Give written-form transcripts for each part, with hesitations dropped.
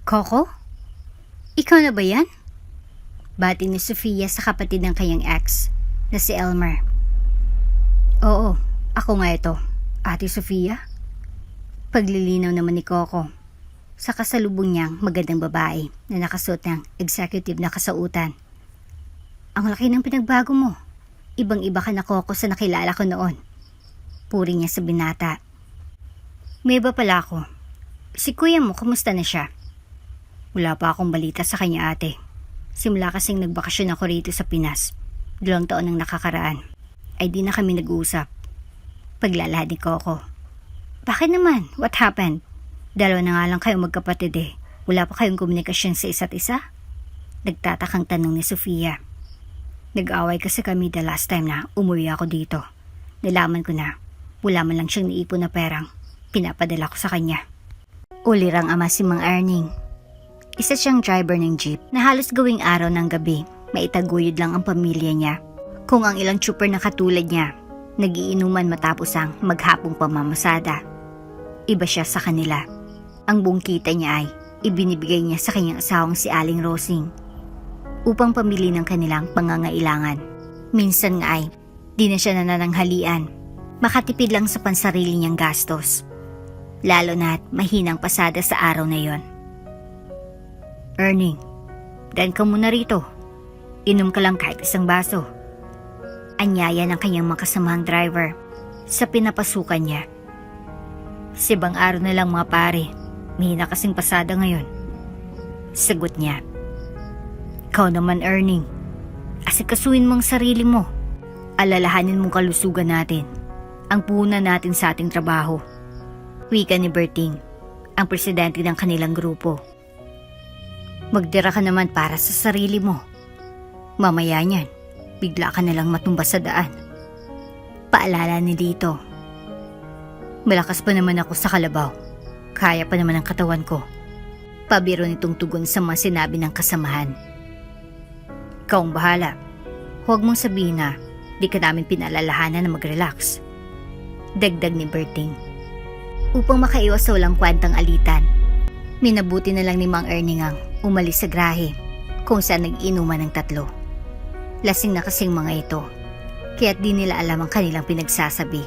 Coco? Ikaw na ba yan? Bati ni Sofia sa kapatid ng kanyang ex, na si Elmer. Oo, ako nga ito, Ate Sofia. Paglilinaw naman ni Coco sa kasalubong niyang magandang babae na nakasuot ng executive na kasautan. Ang laki ng pinagbago mo. Ibang-iba ka na, Coco, sa nakilala ko noon. Puri niya sa binata. May iba pala ako. Si kuya mo, kumusta na siya? Wala pa akong balita sa kanya, ate. Simula kasing nagbakasyon ako rito sa Pinas. 2 taon ang nakakaraan. Ay di na kami nag-uusap. Paglalahad ni Coco. Bakit naman? What happened? 2 na nga lang kayong magkapatid eh. Wala pa kayong komunikasyon sa isa't isa? Nagtatakang tanong ni Sofia. Nag-away kasi kami the last time na umuwi ako dito. Nalaman ko na wala man lang siyang naipon na perang pinapadala ko sa kanya. Ulirang ama si Mang Erning. Isa siyang driver ng jeep na halos gawing araw ng gabi, maitaguyod lang ang pamilya niya. Kung ang ilang trooper na katulad niya, nagiinuman matapos ang maghapong pamamasada. Iba siya sa kanila. Ang buong kita niya ay ibinibigay niya sa kanyang asawang si Aling Rosing upang pamili ng kanilang pangangailangan. Minsan nga ay di na siya nanananghalian, makatipid lang sa pansarili niyang gastos. Lalo na't mahinang pasada sa araw na yon. Erning, daan ka muna rito. Inom ka lang kahit isang baso. Anyaya ng kanyang makasamahang driver sa pinapasukan niya. Sibang araw na lang mga pare, mahina kasing pasada ngayon. Sagot niya. Ikaw naman, Erning, asikasuhin mong sarili mo. Alalahanin mong kalusugan natin, ang puhunan natin sa ating trabaho. Wika ni Berting, ang presidente ng kanilang grupo. Magdira ka naman para sa sarili mo. Mamaya niyan, bigla ka nalang matumba sa daan. Paalala ni Dito. Malakas pa naman ako sa kalabaw. Kaya pa naman ang katawan ko. Pabiro nitong tugon sa mga sinabi ng kasamahan. Ikaw ang bahala. Huwag mong sabihin na di ka namin pinalalahanan na mag-relax. Dagdag ni Berting. Upang makaiwas sa walang kwentang alitan, minabuti na lang ni Mang Erning ang umalis sa grahe kung saan nag-inuman ng 3. Lasing na kasing mga ito, kaya't di nila alam ang kanilang pinagsasabi.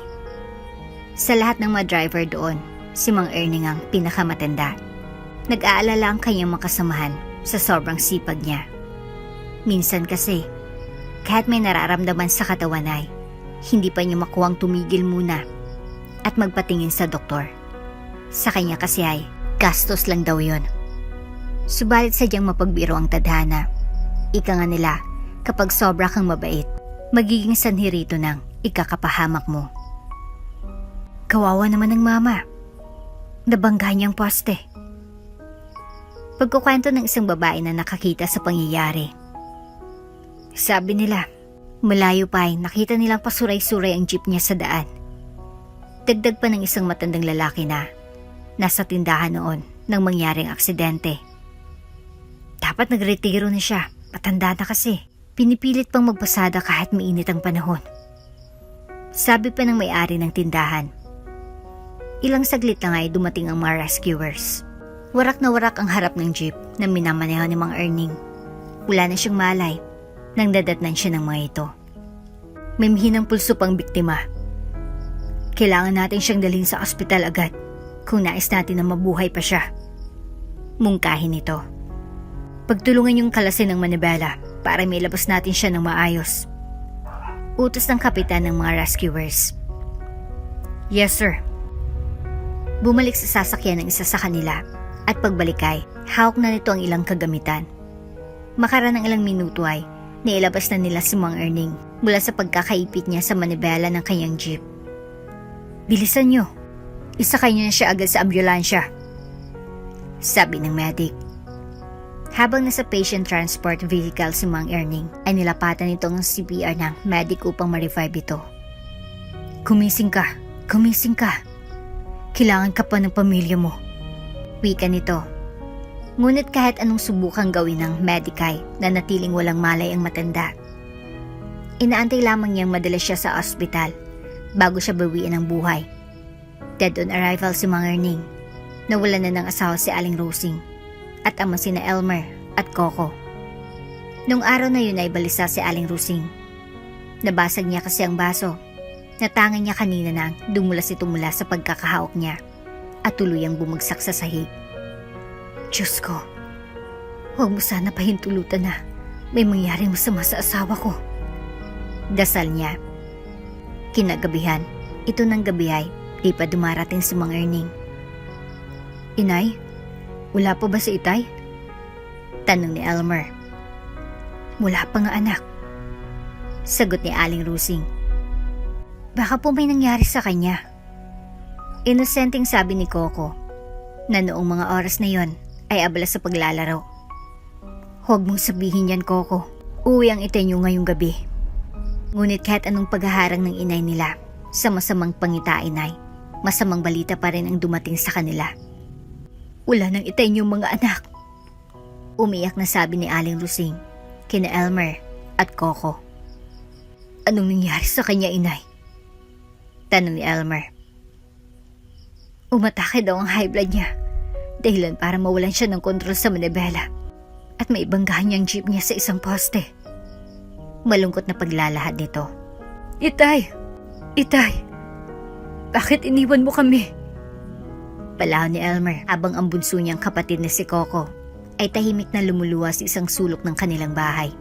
Sa lahat ng mga driver doon, si Mang Erning ang pinakamatanda. Nag-aalala ang kanyang makasamahan sa sobrang sipag niya. Minsan kasi, kahit may nararamdaman sa katawan ay, hindi pa niya makuwang tumigil muna at magpatingin sa doktor. Sa kanya kasi ay, gastos lang daw yon. Subalit sadyang mapagbiro ang tadhana. Ika nga nila, kapag sobra kang mabait, magiging sanhi rito ng ikakapahamak mo. Kawawa naman ng mama. Nabangga niyang poste. Pagkukwento ng isang babae na nakakita sa pangyayari. Sabi nila, malayo pa ay nakita nilang pasuray-suray ang jeep niya sa daan. Dagdag pa ng isang matandang lalaki na nasa tindahan noon nang mangyaring aksidente. Dapat nagretiro na siya, matanda na kasi. Pinipilit pang magpasada kahit mainit ang panahon. Sabi pa ng may-ari ng tindahan. Ilang saglit lang ay dumating ang mga rescuers. Warak na warak ang harap ng jeep na minamaneho ni Mang Erning. Wala na siyang malay nang dadatnan siya ng mga ito. May mahinang pulso pang biktima. Kailangan natin siyang dalhin sa ospital agad kung nais natin na mabuhay pa siya. Mungkahin ito. Pagtulungan yung kalasin ng manibela para may labas natin siya ng maayos. Utos ng kapitan ng mga rescuers. Yes, sir. Bumalik sa sasakyan ng isa sa kanila at pagbalik ay hawak na nito ang ilang kagamitan. Makaraan ng ilang minuto ay nailabas na nila si Mang Erning mula sa pagkakaipit niya sa manibela ng kanyang jeep. Bilisan nyo. Isakay nyo na siya agad sa ambulansya. Sabi ng medic. Habang nasa patient transport vehicle si Mang Erning, ay nilapatan nito ang CPR ng medic upang ma-revive ito. Kumising ka. Kumising ka. Kailangan ka pa ng pamilya mo. Wika nito. Ngunit kahit anong subukang gawin ng medic ay nanatiling walang malay ang matanda. Inaantay lamang niyang madala siya sa ospital bago siya bawiin ng buhay. Dead on arrival si Mang Erning. Nawalan na ng asawa si Aling Rosing at ama sina Elmer at Coco. Nung araw na yun ay balisa si Aling Rusing. Nabasag niya kasi ang baso. Natangan niya kanina nang dumulas ito mula sa pagkakahawak niya at tuluyang bumagsak sa sahig. Diyos ko, huwag mo sana pahintulutan na may mangyaring masama sa asawa ko. Dasal niya. Kinagabihan, ito ng gabi ay di pa dumarating si Mang Erning. Inay, wala pa ba si Itay? Tanong ni Elmer. Wala pa nga anak. Sagot ni Aling Rusing. Baka po may nangyari sa kanya. Inosenteng sabi ni Coco na noong mga oras na yon ay abala sa paglalaro. Huwag mong sabihin yan, Coco. Uwi ang Itay niyo ngayong gabi. Ngunit kahit anong paghaharang ng inay nila sa masamang pangitain ay masamang balita pa rin ang dumating sa kanila. Wala nang Itay niyo mga anak. Umiyak na sabi ni Aling Rusing kina Elmer at Coco. Anong nangyari sa kanya, inay? Tanong ni Elmer. Umatake daw ang high blood niya, dahilan para mawalan siya ng kontrol sa manibela at maibanggahan niya ang jeep niya sa isang poste. Malungkot na paglalahad nito. Itay! Itay! Bakit iniwan mo kami? Palaw ni Elmer habang ang bunso niyang kapatid na si Coco ay tahimik na lumuluwa sa isang sulok ng kanilang bahay.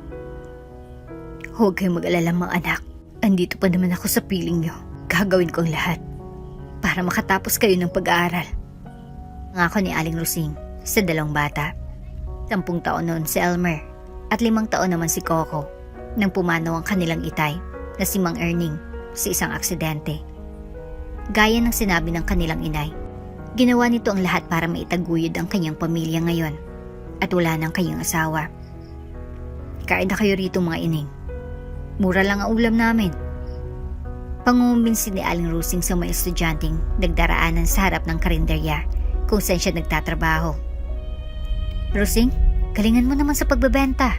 Huwag kayong mag-alala mga anak. Andito pa naman ako sa piling niyo. Gagawin ko ang lahat para makatapos kayo ng pag-aaral. Ngako ni Aling Rusing sa dalawang bata. 10 taon noon si Elmer at 5 taon naman si Coco nang pumanaw ang kanilang itay na si Mang Erning sa isang aksidente. Gaya ng sinabi ng kanilang inay, ginawa nito ang lahat para maitaguyod ang kanyang pamilya ngayon at wala ng kanyang asawa. Kain na kayo rito mga ining. Mura lang ang ulam namin. Pangumbinsi ni Aling Rusing sa mga estudyanteng nagdaraanan sa harap ng karinderya kung saan siya nagtatrabaho. Rusing, galingan mo naman sa pagbebenta.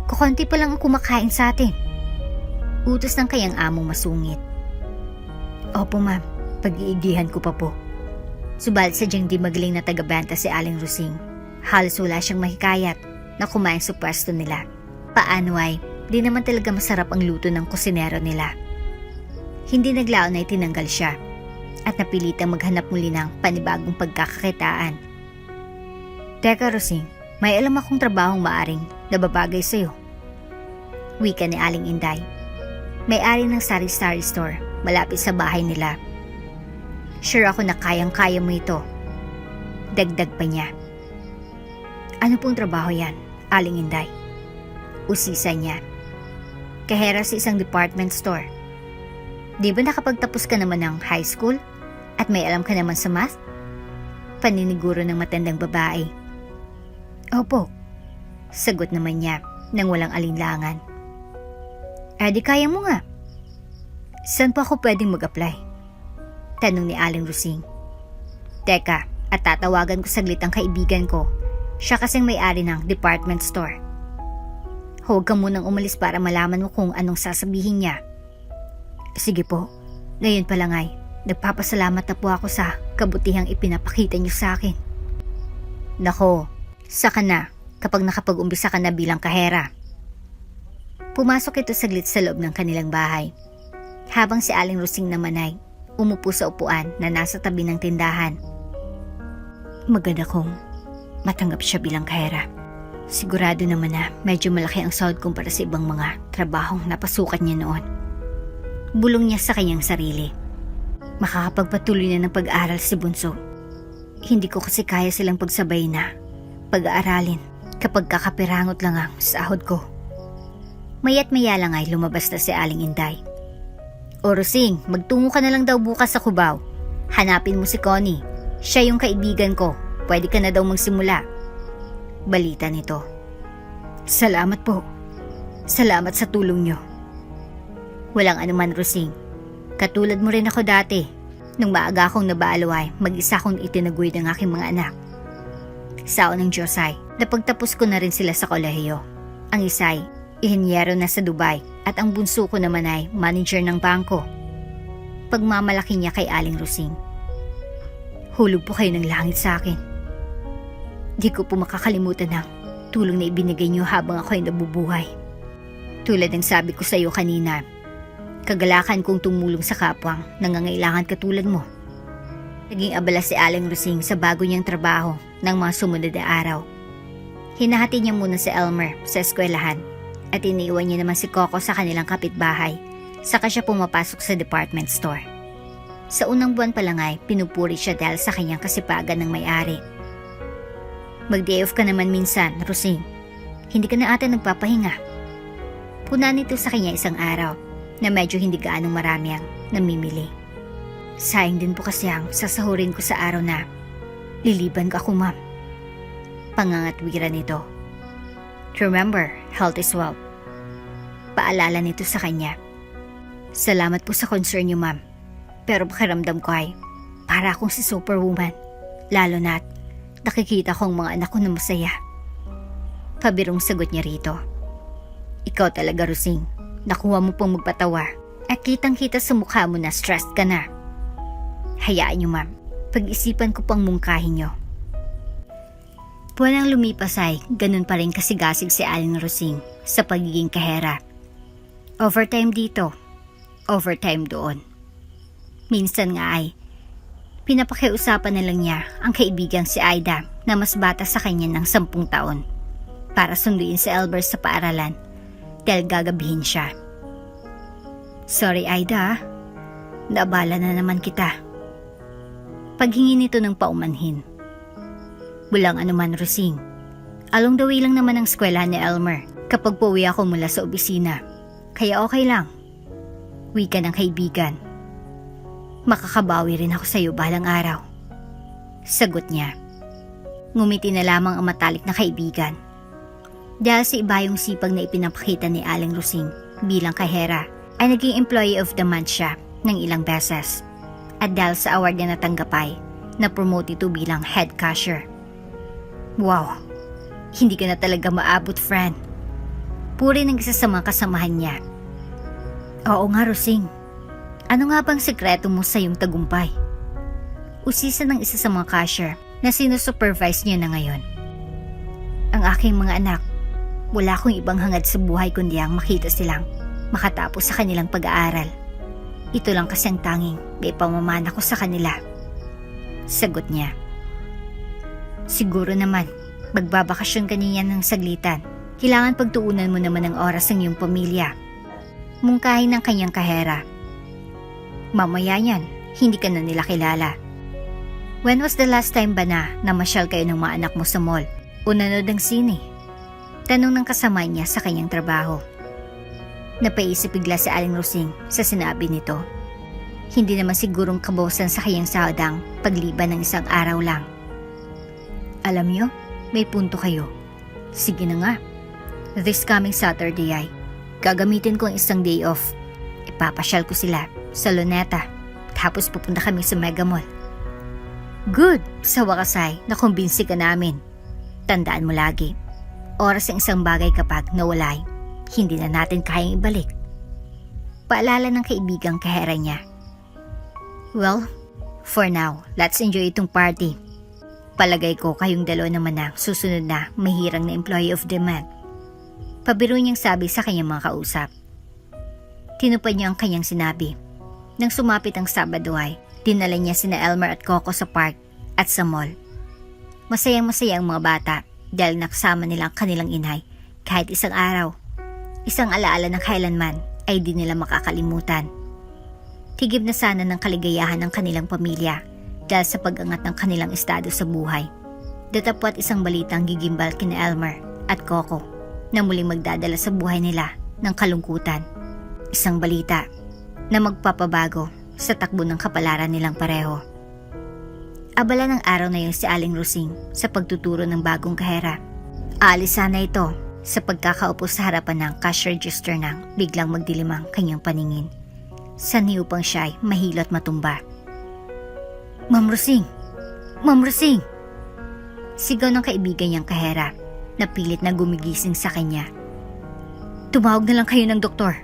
Kukunti pa lang ang kumakain sa atin. Utos ng kayang among masungit. Opo ma'am, pag-iigihan ko pa po. Subalit sadyang di magaling na tagabenta si Aling Rusing. Halos wala siyang mahikayat na kumain sa pwesto nila. Paano ay, di naman talaga masarap ang luto ng kusinero nila. Hindi naglaon ay tinanggal siya at napilitang maghanap muli ng panibagong pagkakakitaan. Teka Rusing, may alam akong trabahong maaring nababagay sa'yo. Wika ni Aling Inday. May-ari ng sari-sari store malapit sa bahay nila. Sure ako na kayang-kaya mo ito. Dagdag pa niya. Ano pong trabaho yan, Aling Inday? Usisa niya. Kahera sa isang department store. Di ba nakapagtapos ka naman ng high school at may alam ka naman sa math? Paniniguro ng matandang babae. Opo, sagot naman niya nang walang alinlangan. Di kaya mo nga. Saan pa ako pwedeng mag-apply? Tanong ni Aling Rusing. Teka, at tatawagan ko saglit ang kaibigan ko. Siya kasing may-ari ng department store. Huwag ka munang umalis para malaman mo kung anong sasabihin niya. Sige po, ngayon pa lang ay nagpapasalamat na po ako sa kabutihang ipinapakita niyo sa akin. Nako, saka na kapag nakapag-umpisa ka na bilang kahera. Pumasok ito saglit sa loob ng kanilang bahay. Habang si Aling Rusing naman ay umupo sa upuan na nasa tabi ng tindahan. Maganda kong matanggap siya bilang kahera. Sigurado naman na medyo malaki ang sahod kumpara sa ibang mga trabahong napasukan niya noon. Bulong niya sa kanyang sarili. Makakapagpatuloy na ng pag-aaral si Bunso. Hindi ko kasi kaya silang pagsabay na pag-aaralin kapag kakapirangot lang ang sahod ko. Maya't maya lang ay lumabas na si Aling Inday. O Rusing, magtungo ka na lang daw bukas sa Cubao. Hanapin mo si Connie. Siya yung kaibigan ko. Pwede ka na daw magsimula. Balita nito. Salamat po. Salamat sa tulong nyo. Walang anuman Rusing. Katulad mo rin ako dati. Nung maaga akong nabaalaway, mag-isa akong itinaguyod ng aking mga anak. Sao ng Diyos ay, napagtapos ko na rin sila sa kolehiyo. Ang isa ay ihinyero na sa Dubai at ang bunso ko naman ay manager ng bangko. Pagmamalaki niya kay Aling Rusing. Hulog po kayo ng langit sa akin. Di ko po makakalimutan ang tulong na ibinigay niyo habang ako'y nabubuhay. Tulad ng sabi ko sa iyo kanina, kagalakan kong tumulong sa kapwang nangangailangan katulad mo. Naging abala si Aling Rosing sa bago niyang trabaho ng mga sumunod na araw. Hinahati niya muna si Elmer sa eskwelahan at iniiwan niya naman si Coco sa kanilang kapitbahay, saka siya pumapasok sa department store. Sa unang buwan pa lang ay pinupuri siya dahil sa kanyang kasipagan ng may-ari. Mag-day off ka naman minsan, Rosing. Hindi ka na ata nagpapahinga. Puna nito sa kanya isang araw na medyo hindi gaanong marami ang namimili. Sayang din po kasi ang sasahurin ko sa araw na liliban ka ko, ma'am. Pangangatwiran nito. Remember, health is wealth. Paalala nito sa kanya. Salamat po sa concern niyo, ma'am. Pero pakiramdam ko ay para akong si Superwoman. Lalo na't nakikita ko ang mga anak ko na masaya. Pabirong sagot niya rito. Ikaw talaga, Rosing. Nakuha mo pong magpatawa at kitang-kita sa mukha mo na stressed ka na. Hayaan niyo, ma'am. Pag-isipan ko pang mungkahin niyo. Buwan ang lumipas ay ganun pa rin kasigasig si Aling Rosing sa pagiging kahera. Overtime dito, overtime doon. Minsan nga ay pinapakiusapan na lang niya ang kaibigang si Aida na mas bata sa kanya ng 10 taon para sunduin si Elmer sa paaralan dahil gagabihin siya. Sorry, Aida, naabala na naman kita. Paghingi nito ng paumanhin. Walang anuman, Rosing. Along the way lang naman ang eskwelahan ni Elmer kapag pauwi ako mula sa opisina. Kaya okay lang. Wika ng kaibigan. Makakabawi rin ako sa iyo balang araw. Sagot niya. Ngumiti na lamang ang matalik na kaibigan. Dahil sa iba yung sipag na ipinapakita ni Aling Rosing bilang kahera, ay naging employee of the month siya ng ilang beses. At dahil sa award na natanggap ay, na-promote ito bilang head cashier. Wow, hindi ka na talaga maabot, friend. Puri ng isa sa mga kasamahan niya. Oo nga, Rosing. Ano nga bang sekreto mo sa iyong tagumpay? Usisa ng isa sa mga cashier na sinusupervise niya na ngayon. Ang aking mga anak, wala akong ibang hangad sa buhay kundi ang makita silang makatapos sa kanilang pag-aaral. Ito lang kasi ang tanging may pamamana ko sa kanila. Sagot niya. Siguro naman, magbabakasyon ka niya ng saglitan. Kailangan pagtuunan mo naman ng oras ang iyong pamilya. Mungkahin ng kanyang kahera. Mamaya yan, hindi ka na nila kilala. When was the last time ba na namasyal kayo ng mga anak mo sa mall o nanood ng sine? Tanong ng kasama niya sa kanyang trabaho. Napaisip bigla si Aling Rosing sa sinabi nito. Hindi naman sigurong kabawasan sa kanyang sahadang pagliban ng isang araw lang. Alam niyo, may punto kayo. Sige na nga. This coming Saturday ay gagamitin ko ang isang day off. Ipapasyal ko sila sa Luneta. Tapos pupunta kami sa Mega Mall. Good! Sa wakas ay nakumbinsi ka namin. Tandaan mo lagi, oras ang isang bagay kapag nawala ay hindi na natin kayang ibalik. Paalala ng kaibigang kahera niya. Well, for now, let's enjoy itong party. Palagay ko kayong dalawa naman na susunod na mahirang na employee of the month. Pabiro niyang sabi sa kanyang mga kausap. Tinupad niya ang kanyang sinabi. Nang sumapit ang Sabado ay, dinala niya sina Elmer at Coco sa park at sa mall. Masayang-masaya ang mga bata dahil nakasama nila ang kanilang inay kahit isang araw. Isang alaala na kailanman ay di nila makakalimutan. Tigib na sana ng kaligayahan ng kanilang pamilya dahil sa pag-angat ng kanilang estado sa buhay. Datapwat isang balitang gigimbal kina Elmer at Coco na muling magdadala sa buhay nila ng kalungkutan. Isang balita na magpapabago sa takbo ng kapalaran nilang pareho. Abala ng araw na yun si Aling Rosing sa pagtuturo ng bagong kahera. Aalis sana ito sa pagkakaupo sa harapan ng cash register nang biglang magdilim ang kanyang paningin. Sanhi upang siya ay mahilo at matumba. Ma'am Rosing! Ma'am Rosing! Sigaw ng kaibigan niyang kahera na pilit na gumigising sa kanya. Tumawag na lang kayo ng doktor.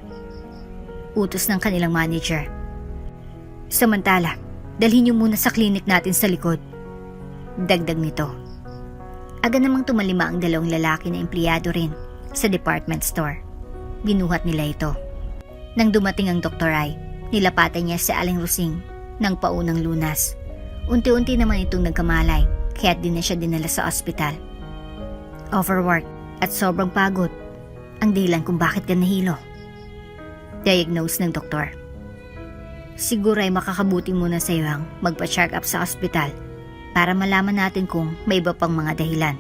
Utos ng kanilang manager. Samantala, dalhin niyo muna sa klinik natin sa likod. Dagdag nito. Aga namang tumalima ang dalawang lalaki na empleyado rin sa department store. Binuhat nila ito. Nang dumating ang doktor ay, nilapatan niya si Aling Rosing ng paunang lunas. Unti-unti naman itong nagkamalay, kaya't di na siya dinala sa ospital. Overwork at sobrang pagod ang dahilan kung bakit ka nahilo. Diagnose ng doktor. Siguro ay makakabuti muna sa iyo ang magpa-check up sa ospital para malaman natin kung may iba pang mga dahilan.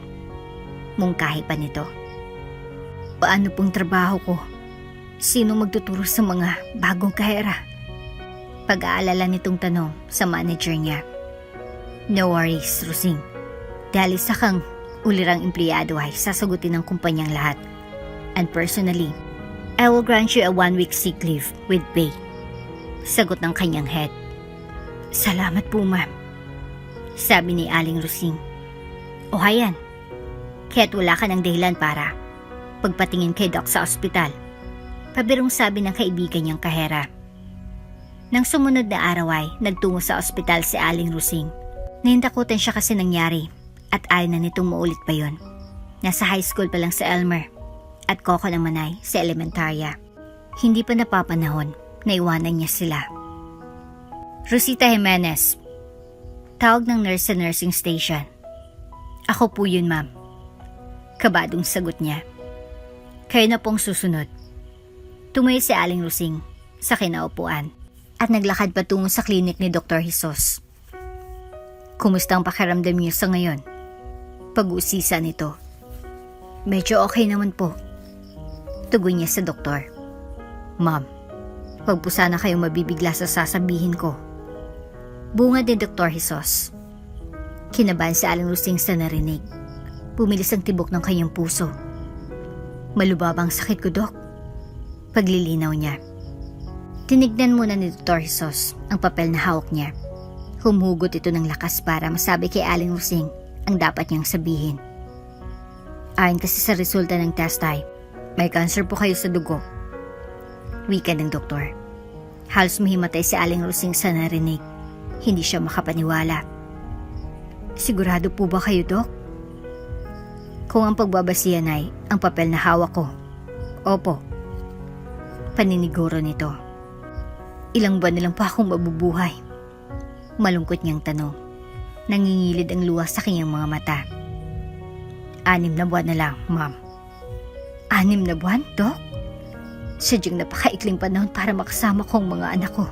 Mungkahi pa nito. Paano pong trabaho ko? Sino magtuturo sa mga bagong kahera? Pag-aalala nitong tanong sa manager niya. No worries, Rosing. Dahil isa kang ulirang empleyado ay sasagutin ng kumpanyang lahat. And personally, I will grant you a 1-week sick leave with pay. Sagot ng kanyang head. Salamat po, ma'am. Sabi ni Aling Rosing. O hayan, kaya't wala ka ng dahilan para pagpatingin kay Doc sa ospital. Pabirong sabi ng kaibigan niyang kahera. Nang sumunod na araw ay nagtungo sa ospital si Aling Rosing. Nahintakutan siya kasi nangyari at ayaw na nitong maulit pa yon. Nasa high school pa lang si Elmer at Coco naman ay sa elementarya. Hindi pa napapanahon na iwanan niya sila. Rosita Jimenez, tawag ng nurse sa nursing station. Ako po yun, ma'am. Kabadong sagot niya. Kayo na pong susunod. Tumayo si Aling Rosing sa kinaupuan at naglakad patungo sa klinik ni Dr. Jesus. Kumusta ang pakiramdam niyo sa ngayon? Pag-uusisa nito. Medyo okay naman po. Tugon niya sa doktor. Ma'am, wag po sana kayong mabibigla sa sasabihin ko. Bungad ni Dr. Jesus. Kinabahan si Aling Rosing sa narinig. Bumilis ang tibok ng kanyang puso. Malubabang sakit ko, Dok. Paglilinaw niya. Tinignan muna ni Dr. Jesus ang papel na hawak niya. Humugot ito ng lakas para masabi kay Aling Rosing ang dapat niyang sabihin. Ayon kasi sa resulta ng test ay, may cancer po kayo sa dugo. Wika ng doktor. Halos mahimatay si Aling Rosing sa narinig. Hindi siya makapaniwala. Sigurado po ba kayo, Dok? Kung ang pagbabasihan ay ang papel na hawak ko. Opo. Paniniguro nito. Ilang buwan na lang pa akong mabubuhay? Malungkot niyang tanong. Nangingilid ang luha sa kanyang mga mata. 6 na buwan na lang, ma'am. 6 na buwan, Dok? Sadyang napakaikling panahon para makasama ko ang mga anak ko.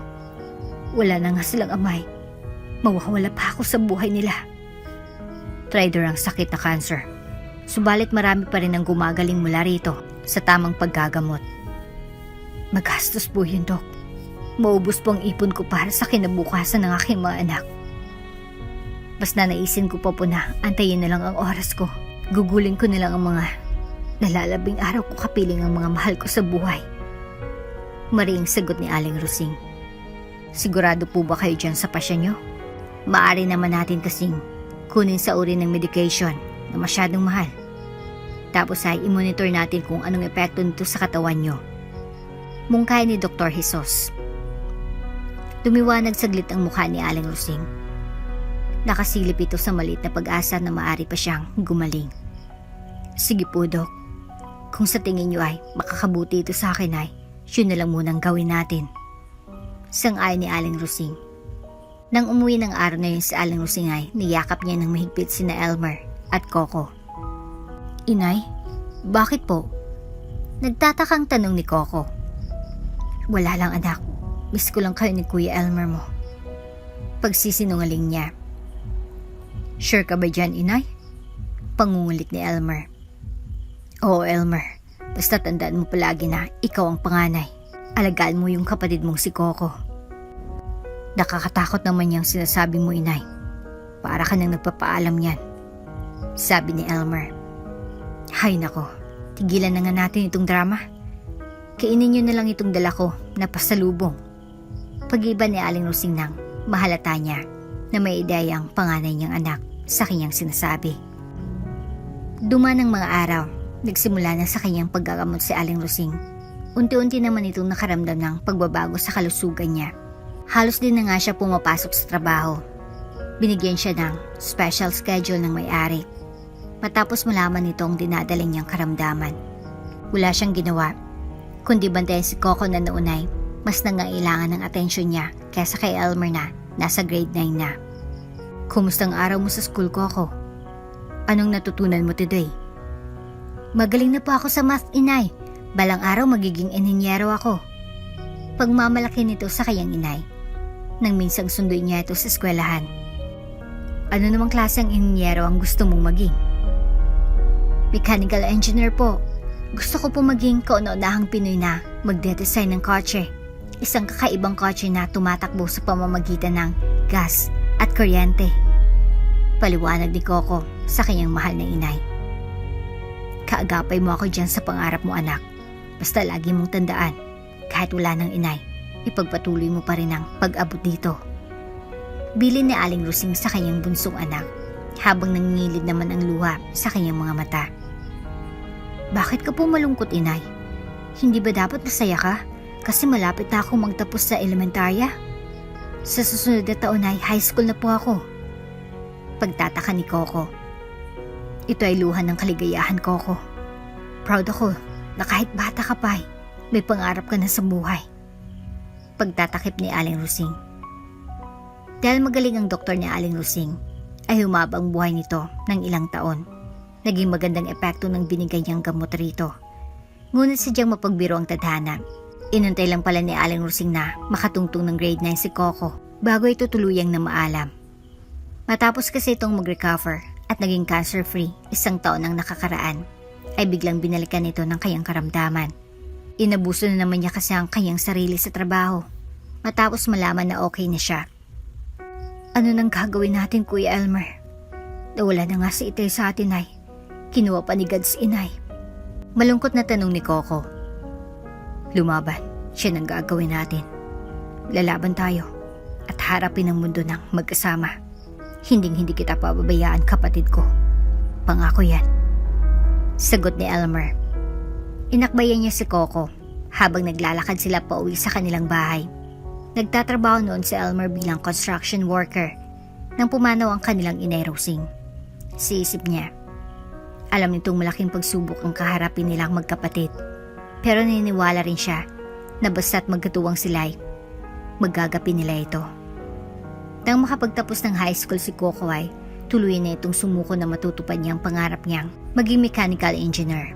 Wala na nga silang amay. Mawawala pa ako sa buhay nila. Tridor ang sakit na cancer. Subalit marami pa rin ang gumagaling mula rito sa tamang paggagamot. Magastos po yun, Dok. Maubos po ang ipon ko para sa kinabukasan ng aking mga anak. Mas nanaisin ko pa po na antayin na lang ang oras ko. Gugulin ko na lang ang mga nalalabing araw ko kapiling ang mga mahal ko sa buhay. Mariing sagot ni Aling Rosing. Sigurado po ba kayo dyan sa pasya nyo? Maari naman natin kasing kunin sa uri ng medication na masyadong mahal. Tapos ay i-monitor natin kung anong epekto nito sa katawan nyo. Mungkahi ni Dr. Jesus. Lumiwanag saglit ang mukha ni Aling Rosing. Nakasilip ito sa maliit na pag-asa na maari pa siyang gumaling. Sige po, Dok. Kung sa tingin nyo ay makakabuti ito sa akin ay yun na lang munang gawin natin. Sang-ayon ni Aling Rosing. Nang umuwi ng araw na yun si Aling Rosing ay niyakap niya ng mahigpit sina Elmer at Coco. Inay, bakit po? Nagtatakang tanong ni Coco. Wala lang, anak. Miss ko lang kayo ni Kuya Elmer mo. Pagsisinungaling niya. Sure ka ba dyan, Inay? Pangungulit ni Elmer. Oo, Elmer. Basta tandaan mo palagi na ikaw ang panganay. Alagaan mo yung kapatid mong si Coco. Nakakatakot naman yung sinasabi mo, Inay. Para ka nang nagpapaalam yan. Sabi ni Elmer. Hay nako, tigilan na nga natin itong drama. Kainin nyo na lang itong dala ko na pasalubong. Pag-iba ni Aling Rosing nang mahalata niya na may ideyang panganay niyang anak sa kanyang sinasabi. Dumaan ng mga araw, nagsimula na sa kanyang paggagamot si Aling Rosing. Unti-unti naman itong nakaramdam ng pagbabago sa kalusugan niya. Halos din na nga siya pumapasok sa trabaho. Binigyan siya ng special schedule ng may-ari. Matapos malaman nito ang dinadala niyang karamdaman. Wala siyang ginawa, kundi bantayan si Coco na noonay mas nangailangan ng atensyon niya kaysa kay Elmer na nasa grade 9 na. Kumustang araw mo sa school, Coco? Anong natutunan mo today? Magaling na po ako sa math, inay. Balang araw magiging eninyero ako. Pagmamalaki nito sa kanyang inay, nang minsang sunduin niya ito sa eskwelahan. Ano namang klaseng eninyero ang gusto mong maging? Mechanical engineer po. Gusto ko po maging kauna-unahang Pinoy na magde-design ng kotse. Isang kakaibang kotse na tumatakbo sa pamamagitan ng gas at kuryente. Paliwanag ni Coco sa kanyang mahal na inay. Kaagapay mo ako dyan sa pangarap mo, anak. Basta lagi mong tandaan, kahit wala ng inay, ipagpatuloy mo pa rin ang pag-abot dito. Bilin ni Aling Rosing sa kanyang bunsong anak habang nangingilid naman ang luha sa kanyang mga mata. Bakit ka po malungkot, inay? Hindi ba dapat masaya ka? Kasi malapit na akong magtapos sa elementarya. Sa susunod na taon ay high school na po ako. Pagtataka ni Coco. Ito ay luha ng kaligayahan, Coco. Proud ako na kahit bata ka pa may pangarap ka na sa buhay. Pagtatakip ni Aling Rosing. Dahil magaling ang doktor ni Aling Rosing, ay humaba ang buhay nito ng ilang taon. Naging magandang epekto ng binigay niyang gamot rito. Ngunit sadyang mapagbiro ang tadhana. Inantay lang pala ni Aling Rosing na makatungtong ng grade 9 si Coco bago ito tuluyang na maalam. Matapos kasi itong mag-recover at naging cancer-free 1 taon ang nakakaraan, ay biglang binalikan ito ng kanyang karamdaman. Inabuso na naman niya kasi ang kanyang sarili sa trabaho matapos malaman na okay na siya. Ano nang gagawin natin, Kuya Elmer? Nawala na nga si Itay sa atin ay kinuha pa ni God si inay. Malungkot na tanong ni Coco. Lumaban, siya nang gagawin natin. Lalaban tayo at harapin ang mundo ng magkasama. Hindi kita pababayaan, kapatid ko. Pangako yan. Sagot ni Elmer. Inakbayan niya si Coco habang naglalakad sila pauwi sa kanilang bahay. Nagtatrabaho noon si Elmer bilang construction worker nang pumanaw ang kanilang inay Rosing. Siisip niya. Alam nitong malaking pagsubok ang kaharapin nilang magkapatid. Pero naniniwala rin siya na basta't magkatuwang sila'y magagapin nila ito. Nang makapagtapos ng high school si Coco ay tuluyan na itong sumuko na matutupad niyang pangarap niyang maging mechanical engineer.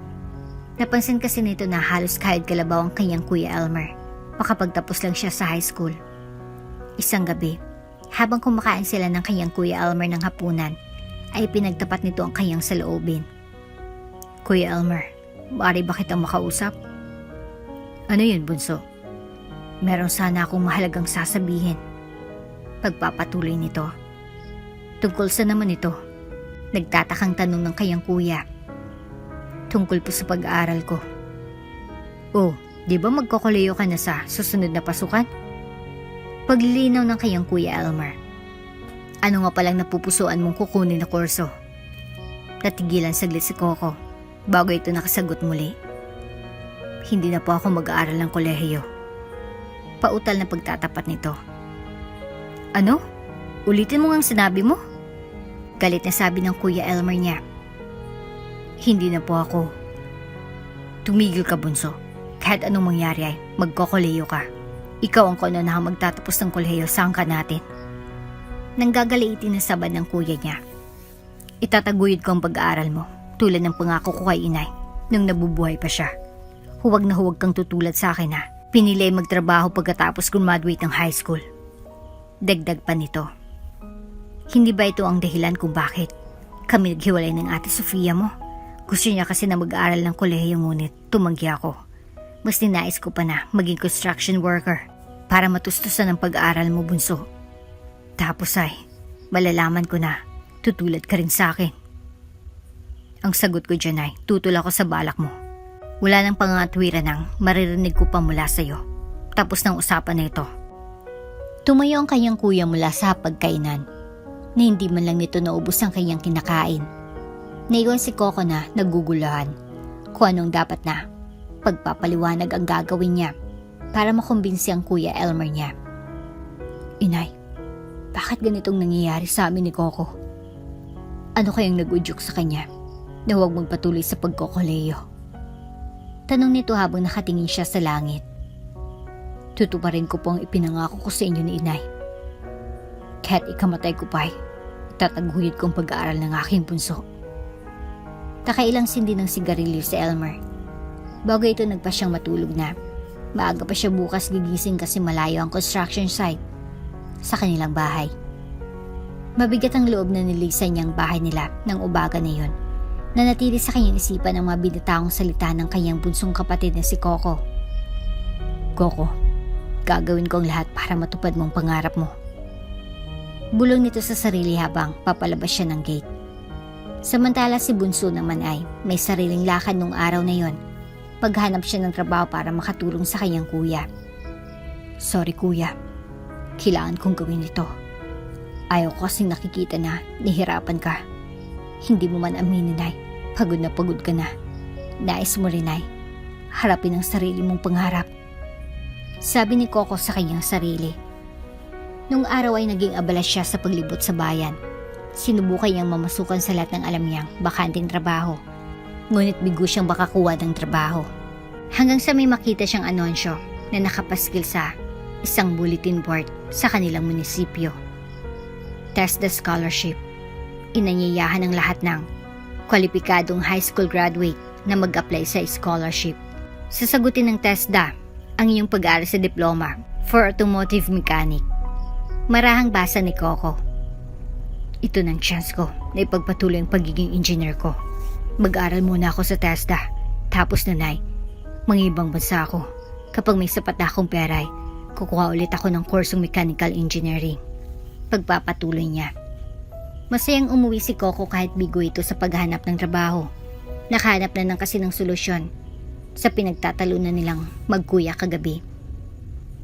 Napansin kasi nito na halos kahit kalabaw ang kanyang Kuya Elmer. Makapagtapos lang siya sa high school. Isang gabi, habang kumakain sila ng kanyang Kuya Elmer ng hapunan, ay pinagtapat nito ang kanyang saloobin. Kuya Elmer, maaari ba kitang makausap? Ano yun, bunso? Meron sana akong mahalagang sasabihin. Pagpapatuloy nito. Tungkol sa naman ito? Nagtatakang tanong ng kanyang kuya. Tungkol po sa pag-aaral ko. Oh, di ba magkokoleyo ka na sa susunod na pasukan? Paglilinaw ng kanyang Kuya Elmer. Ano nga palang napupusuan mong kukunin na kurso? Natigilan saglit si Coco bago ito nakasagot muli. Hindi na po ako mag-aaral ng kolehiyo. Pautal na pagtatapat nito. Ano? Ulitin mo ngang sinabi mo? Galit na sabi ng Kuya Elmer niya. Hindi na po ako. Tumigil ka, bunso. Kahit anong mangyari ay magkokoleyo ka. Ikaw ang kaunanahang magtatapos ng kolehiyo sa angka natin. Nanggagaliitin na sabad ng kuya niya. Itataguyod ko ang pag-aaral mo tulad ng pangako ko kay inay nung nabubuhay pa siya. Huwag na huwag kang tutulad sa akin na pinili magtrabaho pagkatapos graduate ng high school. Dagdag pa nito. Hindi ba ito ang dahilan kung bakit kami naghiwalay ng ate Sofia mo? Gusto niya kasi na mag-aaral ng kolehiyo ngunit tumanggi ako. Mas ninais ko pa na maging construction worker para matustusan ang pag-aaral mo, bunso. Tapos ay malalaman ko na tutulad ka rin sa akin. Ang sagot ko dyan ay tutol ako sa balak mo. Wala nang pangatwiran ang maririnig ko pa mula sa'yo. Tapos ng usapan na ito. Tumayo ang kanyang kuya mula sa pagkainan na hindi man lang nito naubos ang kanyang kinakain. Naiwan si Coco na naguguluhan kung anong dapat na pagpapaliwanag ang gagawin niya para makumbinsi ang Kuya Elmer niya. Inay, bakit ganitong nangyayari sa amin ni Coco? Ano kayang nag-udyok sa kanya na huwag magpatuloy sa pagkokoleyo? Tanong nito habang nakatingin siya sa langit. Tutuparin ko po ang ipinangako ko sa inyo ni inay. Kahit ikamatay ko pa, itataguyod ko ang pag-aaral ng aking bunso. Nakailang sindi ng sigarilyo si Elmer. Bago ito nagpa siyang matulog na. Maaga pa siya bukas gigising kasi malayo ang construction site sa kanilang bahay. Mabigat ang loob na nilisan niyang bahay nila ng umaga na yun. Nanatili sa kanyang isipan ang mga binataong salita ng kanyang bunsong kapatid na si Coco. Coco, gagawin ko ang lahat para matupad mong pangarap mo. Bulong nito sa sarili habang papalabas siya ng gate. Samantala si Bunso naman ay may sariling lakad nung araw na yon. Paghanap siya ng trabaho para makatulong sa kanyang kuya. Sorry kuya, kailangan kong gawin ito. Ayaw ko kasing nakikita na nahihirapan ka. Hindi mo man aminin ay pagod ka na. Nais mo rin ay harapin ang sarili mong pangarap. Sabi ni Coco sa kanyang sarili. Nung araw ay naging abala siya sa paglibot sa bayan. Sinubukan niyang mamasukan sa lahat ng alam niyang bakanting trabaho. Ngunit bigo siyang makakuha ng trabaho. Hanggang sa may makita siyang anunsyo na nakapaskil sa isang bulletin board sa kanilang munisipyo. TESDA Scholarship. Inanyayahan ng lahat ng kwalipikadong high school graduate na mag-apply sa scholarship. Sasagutin ng TESDA ang iyong pag-aaral sa diploma for automotive mechanic. Marahang basa ni Coco. Ito ng chance ko na ipagpatuloy ang pagiging engineer ko. Mag-aral muna ako sa TESDA. Tapos nanay, mangibang bansa ako. Kapag may sapat na akong pera, kukuha ulit ako ng kursong mechanical engineering. Pagpapatuloy niya. Masayang umuwi si Coco kahit bigo ito sa paghanap ng trabaho. Nakahanap na ng kasi ng solusyon sa pinagtatalunan nilang magkuya kagabi.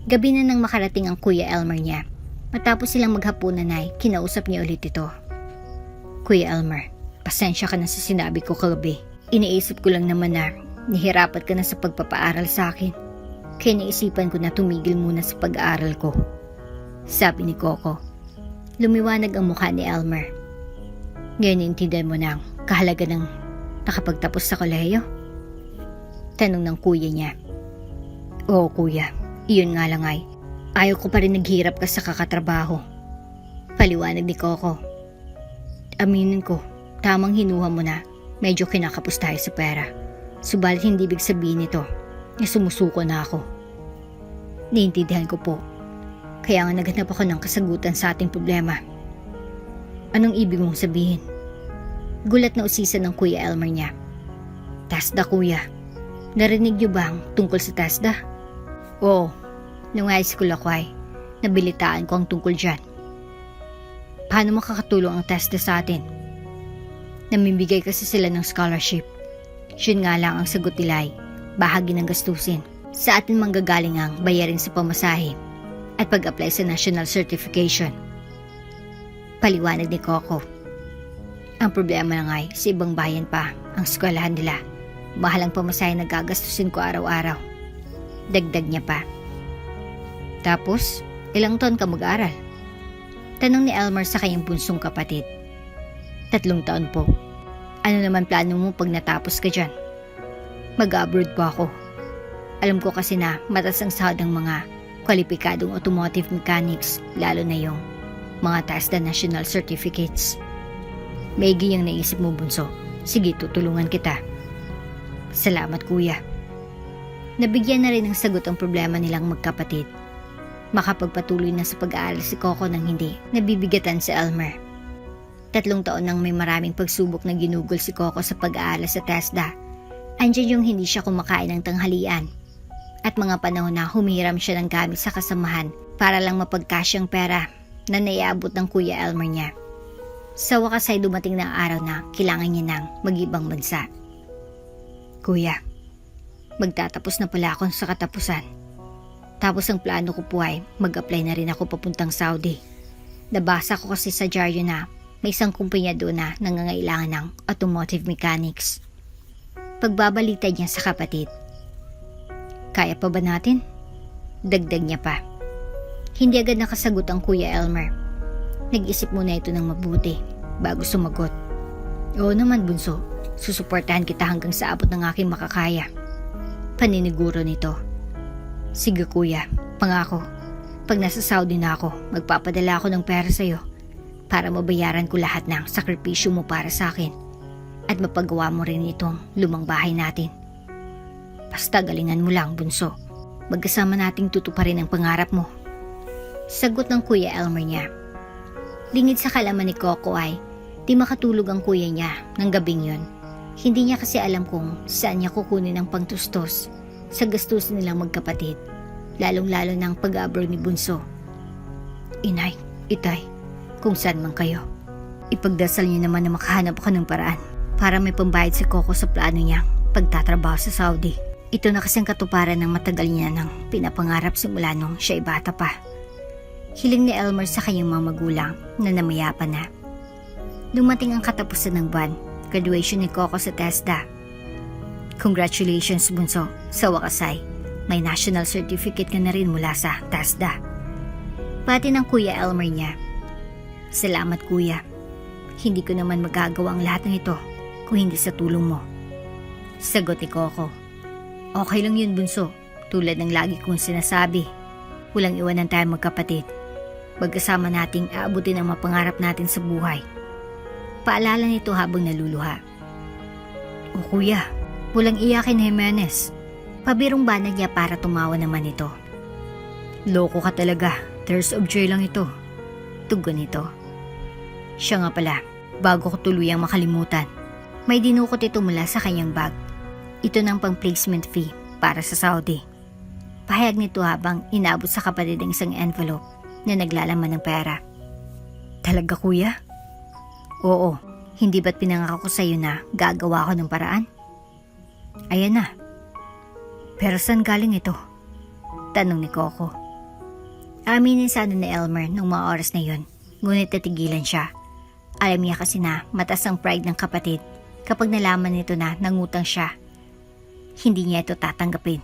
Gabi na nang makarating ang Kuya Elmer niya. Matapos silang maghapunan ay kinausap niya ulit ito. Kuya Elmer, pasensya ka na sa sinabi ko kagabi. Iniisip ko lang naman na nahirapat ka na sa pagpapaaral sa akin. Kaya naisipan ko na tumigil muna sa pag-aaral ko. Sabi ni Coco. Lumiwanag ang mukha ni Elmer. Ngayon naintindihan mo na ang kahalaga ng nakapagtapos sa kolehiyo? Tanong ng kuya niya. Oo kuya, iyon nga lang ay. Ayaw ko pa rin naghirap ka sa kakatrabaho. Paliwanag ni Coco. Aminin ko, tamang hinuha mo na. Medyo kinakapos tayo sa pera. Subalit hindi ibig sabihin nito na sumusuko na ako. Naiintindihan ko po. Kaya nga naghanap ako ng kasagutan sa ating problema. Anong ibig mong sabihin? Gulat na usisan ng Kuya Elmer niya. TESDA kuya. Narinig niyo ba ang tungkol sa TESDA? Oo. Nung high school ako ay nabilitaan ko ang tungkol dyan. Paano makakatulong ang TESDA sa atin? Namimigay kasi sila ng scholarship. Yun nga lang ang sagot nila ay bahagi ng gastusin. Sa atin manggagaling ang bayarin sa pamasahe at pag-apply sa national certification. Paliwanag ni Coco. Ang problema lang ay sa ibang bayan pa ang eskwelahan nila. Mahal ang pamasahe na gagastusin ko araw-araw. Dagdag niya pa. Tapos, ilang taon ka mag-aral? Tanong ni Elmer sa kanyang bunsong kapatid. 3 taon po. Ano naman plano mo pag natapos ka dyan? Mag-abroad po ako. Alam ko kasi na mataas ang sahod ng mga kwalipikadong automotive mechanics, lalo na yung mga TESDA national certificates. Maigi ang naisip mo, bunso. Sige, tutulungan kita. Salamat, kuya. Nabigyan na rin ng sagot ang problema nilang magkapatid. Makapagpatuloy na sa pag-aaral si Coco nang hindi nabibigatan si Elmer. 3 taon nang may maraming pagsubok na ginugol si Coco sa pag-aaral sa TESDA. Andiyan yung hindi siya kumakain ng tanghalian. At mga panahon na humiram siya ng gamit sa kasamahan para lang mapagkasyang pera na naiabot ng Kuya Elmer niya. Sa wakas ay dumating na araw na kailangan niya ng mag-ibang bansa. Kuya, magtatapos na pala ako sa katapusan. Tapos ang plano ko po ay mag-apply na rin ako papuntang Saudi. Nabasa ko kasi sa dyaryo na may isang kumpanya doon na nangangailangan ng automotive mechanics. Pagbabalita niya sa kapatid. Kaya pa ba natin? Dagdag niya pa. Hindi agad nakasagot ang Kuya Elmer. Nag-isip muna ito ng mabuti bago sumagot. Oo naman, bunso. Susuportahan kita hanggang sa abot ng aking makakaya. Paniniguro nito. Sige kuya, pangako. Pag nasa Saudi na ako, magpapadala ako ng pera sa'yo para mabayaran ko lahat ng sakripisyo mo para sa akin at mapagawa mo rin itong lumang bahay natin. Basta galingan mo lang, bunso. Magkasama nating tutuparin ang pangarap mo. Sagot ng Kuya Elmer niya. Lingid sa kalaman ni Coco ay di makatulog ang kuya niya ng gabing yon. Hindi niya kasi alam kung saan niya kukunin ang pangtustos sa gastusin nilang magkapatid, lalong-lalo ng pag-abroad ni Bunso. Inay, itay, kung saan man kayo, ipagdasal niyo naman na makahanap ako ng paraan para may pambayad si Coco sa plano niyang pagtatrabaho sa Saudi. Ito na kasing katuparan ng matagal niya nang pinapangarap simula nung siya ay bata pa. Hiling ni Elmer sa kanyang mga magulang na namayapan na. Dumating ang katapusan ng buwan, graduation ni Coco sa TESDA. Congratulations, Bunso, sa wakas ay may national certificate ka na rin mula sa TESDA. Pati ng Kuya Elmer niya. Salamat kuya. Hindi ko naman magagawa ang lahat ng ito kung hindi sa tulong mo. Sagot ni Coco. Okay lang yun, Bunso. Tulad ng lagi kong sinasabi, walang iwanan tayo magkapatid. Magkasama nating aabutin ang mapangarap natin sa buhay. Paalala nito habang naluluha. O kuya, walang iyakin Jimenez. Pabirong banag niya para tumawa naman ito. Loko ka talaga, tears of joy lang ito. Tugon nito. Siya nga pala, bago ko tuluyang makalimutan, may dinukot ito mula sa kanyang bag. Ito ng pang-placement fee para sa Saudi. Pahayag nito habang inaabot sa kapatid ang isang envelope na naglalaman ng pera. Talaga kuya? Oo, hindi ba't pinangako ko sa'yo na gagawa ko ng paraan? Ayan na. Pero saan galing ito? Tanong ni Coco. Aminin sana ni Elmer nung mga oras na yun, ngunit natigilan siya. Alam niya kasi na mataas ang pride ng kapatid kapag nalaman nito na nangutang siya. Hindi niya ito tatanggapin,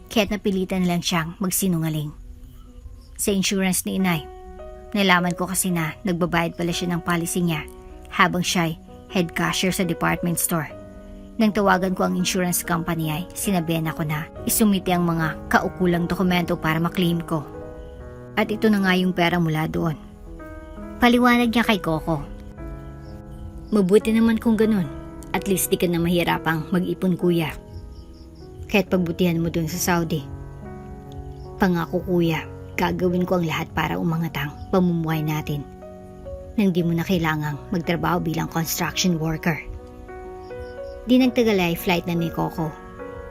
kaya't napilitan lang siyang magsinungaling. Sa insurance ni inay, nalaman ko kasi na nagbabayad pala siya ng policy niya habang siya'y head cashier sa department store. Nang tawagan ko ang insurance company ay sinabihan ako na isumite ang mga kaukulang dokumento para maklaim ko. At ito na nga yung pera mula doon. Paliwanag niya kay Coco. Mabuti naman kung ganun, at least di ka na mahirapang mag-ipon kuya. Kahit pagbutihan mo doon sa Saudi. Pangako kuya, gagawin ko ang lahat para umangat ang pamumuhay natin nang di mo na kailangang magtrabaho bilang construction worker. Di nagtagal ay flight na ni Coco.